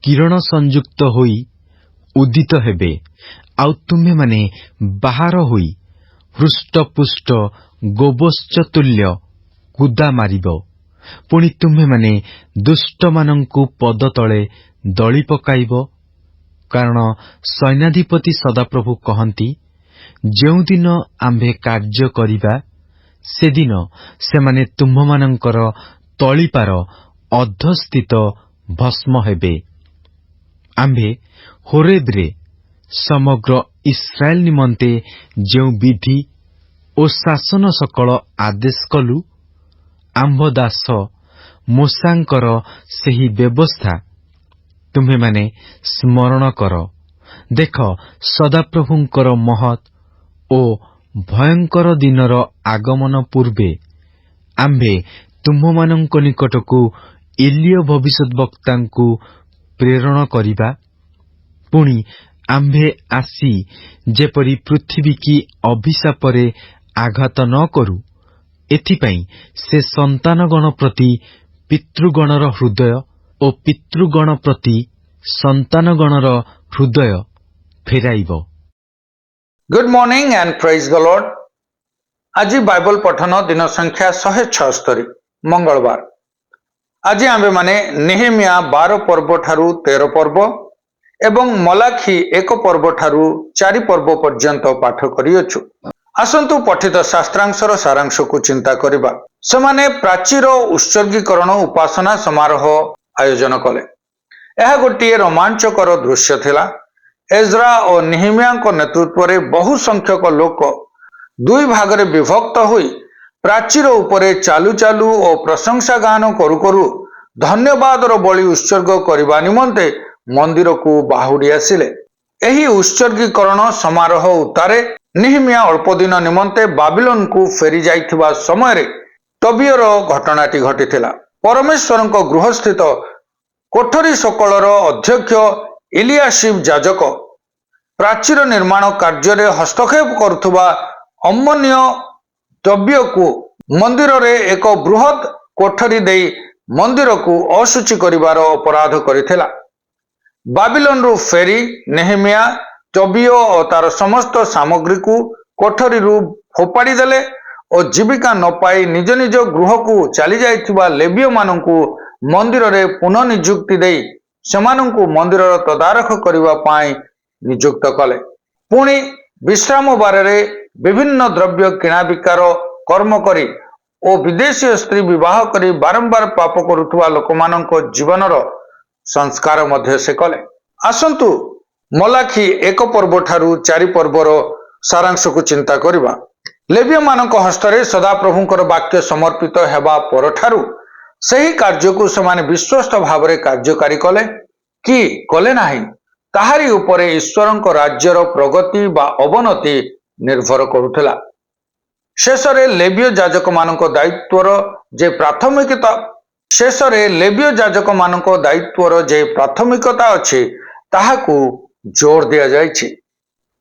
କିରଣ ସଂଯୁକ୍ତ ହୋଇ ଉଦିତ ହେବେ, ଆଉ ତୁମ୍ଭେମାନେ ବାହାର ହୋଇ ହୃଷ୍ଟପୁଷ୍ଟ ଗୋବତ୍ସ ତୁଲ୍ୟ କୁଦା ମାରିବ। ପୁଣି ତୁମ୍ଭେମାନେ ଦୁଷ୍ଟମାନଙ୍କୁ ପଦତଳେ ଦଳି ପକାଇବ, କାରଣ ସୈନ୍ୟାଧିପତି ସଦାପ୍ରଭୁ କହନ୍ତି, ଯେଉଁଦିନ ଆମ୍ଭେ କାର୍ଯ୍ୟ କରିବା, ସେଦିନ ସେମାନେ ତୁମ୍ଭମାନଙ୍କର ତଳିପାର ଅଧସ୍ଥିତ ଭସ୍ମ ହେବେ। ଆମ୍ଭେ ହୋରେବରେ ସମଗ୍ର ଇସ୍ରାଏଲ ନିମନ୍ତେ ଯେଉଁ ବିଧି ଓ ଶାସନ ସକଳ ଆଦେଶ କଲୁ, ଆମ୍ଭ ଦାସ ମୋଶାଙ୍କର ସେହି ବ୍ୟବସ୍ଥା ତୁମ୍ଭେମାନେ ସ୍ମରଣ କର। ଦେଖ, ସଦାପ୍ରଭୁଙ୍କର ମହତ୍ ଓ ଭୟଙ୍କର ଦିନର ଆଗମନ ପୂର୍ବେ ଆମ୍ଭେ ତୁମ୍ଭମାନଙ୍କ ନିକଟକୁ ଏଲିୟ ଭବିଷ୍ୟଦ୍ବକ୍ତାଙ୍କୁ ପ୍ରେରଣ କରିବା। ପୁଣି ଆମ୍ଭେ ଆସି ଯେପରି ପୃଥିବୀ କି ଅଭିଶାପରେ ଆଘାତ ନ କରୁ, ଏଥିପାଇଁ ସେ ସନ୍ତାନଗଣ ପ୍ରତି ପିତୃଗଣର ହୃଦୟ ଓ ପିତୃଗଣ ପ୍ରତି ସନ୍ତାନଗଣର ହୃଦୟ ଫେରାଇବ। Good morning and praise the Lord. आज बाइबल पठन दिन संख्या 176 मंगलवार। आज आमे माने नेहेमिया 12 पर्व ठारू 13 पर्व एवं मलाखी 1 पर्व ठारू 4 पर्व पर्यंत पाठ करियछु। आसंतु पठित शास्त्रांशर सारांश को चिंता करिबा। समाने प्राचीर उत्सर्गीकरण उपासना समारोह आयोजन कले। यह गोटे रोमांचकर दृश्य थिला। एज्रा और नेहेमिया नेतृत्व में बहु संख्यक लोक दुई भागरे विभक्त हुई प्राचीर उपरे चालू चालू और प्रशंसा गान करू करू धन्यवाद बलि उत्सर्ग करने निमंते मंदिर को बाहुड़ी आसिले। एही उत्सर्गीकरण समारोह उतारे नेहेमिया अल्प दिन निमंते बाबिलोन को फेरी जाइथिबा समय तबियर घटनाटी घटिथिला। परमेश्वर गृहस्थित कोठरी सकलर अध्यक्ष इलियाशिब जाजक प्राचीर निर्माण कार्य हस्तक्षेप करुवा अमन्य तब्य को मंदिर रे एक बृहत कोठरी दे मंदिर को अशुचि करिवार अपराध करिथिला। बाबिलोन रु फेरी नेहेमिया तबिय और तार समस्त सामग्री को कोठरी रु फोपाड़ी देले और जीविका न पाई निज निज गृह को चली जाइथिबा लेबिय माननकु मंदिर रे पुनः नियुक्ति देई सेमानंकु मंदिर तदारख करिवा पाई नियुक्त कले। पुणी विश्राम बारे विभिन्न द्रव्य किणा बिकार कर्म करी और विदेशी स्त्री विवाह करी बारंबार पाप करुवा लोक जीवनर संस्कार मध्य से कले। आसंतु मलाखी 1 पर्व ठारू 4 पर्वर सारांश को चिंता करिबा। लेविय मानक हस्तरे सदाप्रभुंकर वाक्य समर्पित हेबा पर ठारू सही कार्य को समान विश्वस्त भावरे कार्यकारी कले कि कले नाही ताहारी उपरे ईश्वरंक राज्यर प्रगति बा अवनति निर्भर करुथिला। शेषरे लेविय जाजक मानक दायित्वर जे प्राथमिकता अछि ताहाकू जोर दिया जायछि।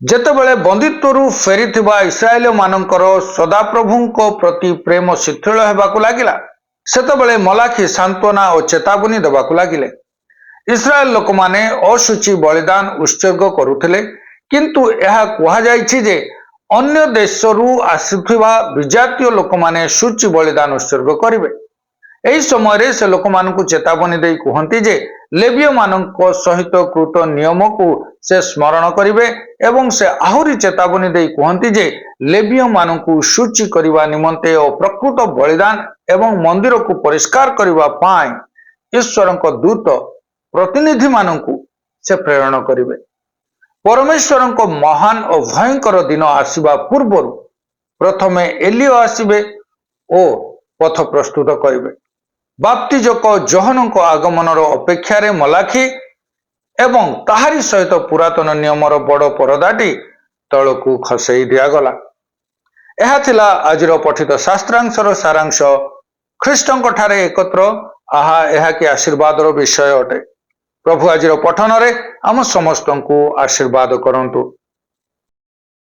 जेतेबेले बंदित्वरु फेरिथिबा इस्राएल मानकर सदाप्रभुंक प्रति प्रेम शिथिल हेबाकू लागिला सेतेबेले मलाखी सांत्वना और चेतावनी देबाकू लागिले। इस्राएल लोक माने अशुचि बलिदान उत्सर्ग करुथिले किंतु यह कहा जायछि जे अन्य देशरू आसिथिबा विजातीय लोक माने शुचि बलिदान उत्सर्ग करिवे। एही समय रे से लोक मानकु चेतावनी देई कहंती जे लेविय मानक सहित कृत नियम को से स्मरण करिवे एवं से आहुरी चेतावनी देई कहंती जे लेविय मानकु शुचि करिवा निमंते और प्रकृत बलिदान एवं मंदिर को परिष्कार करिवा पाई ईश्वरंक दूत प्रतिनिधि मानकु से प्रेरण करिवे। परमेश्वरंक महान और भयंकर दिन आसीबा पूर्वरु प्रथमे एलियो आसीबे ओ पथ प्रस्तुत करिवे। बाप्तिजक जोहनक आगमनर अपेक्षा रे मलाखी एवं ताहारी सहित पुरातन नियमर बड़ परदाटी तळकू खसई दियागला। यह थिला आजिर पठित शास्त्रांशर सारांश। ख्रीष्टंक ठारे एकत्र आहा यह कि आशीर्वादर विषय अटे। प्रभु आजिर पठन रे आम समस्त को आशीर्वाद करंतु।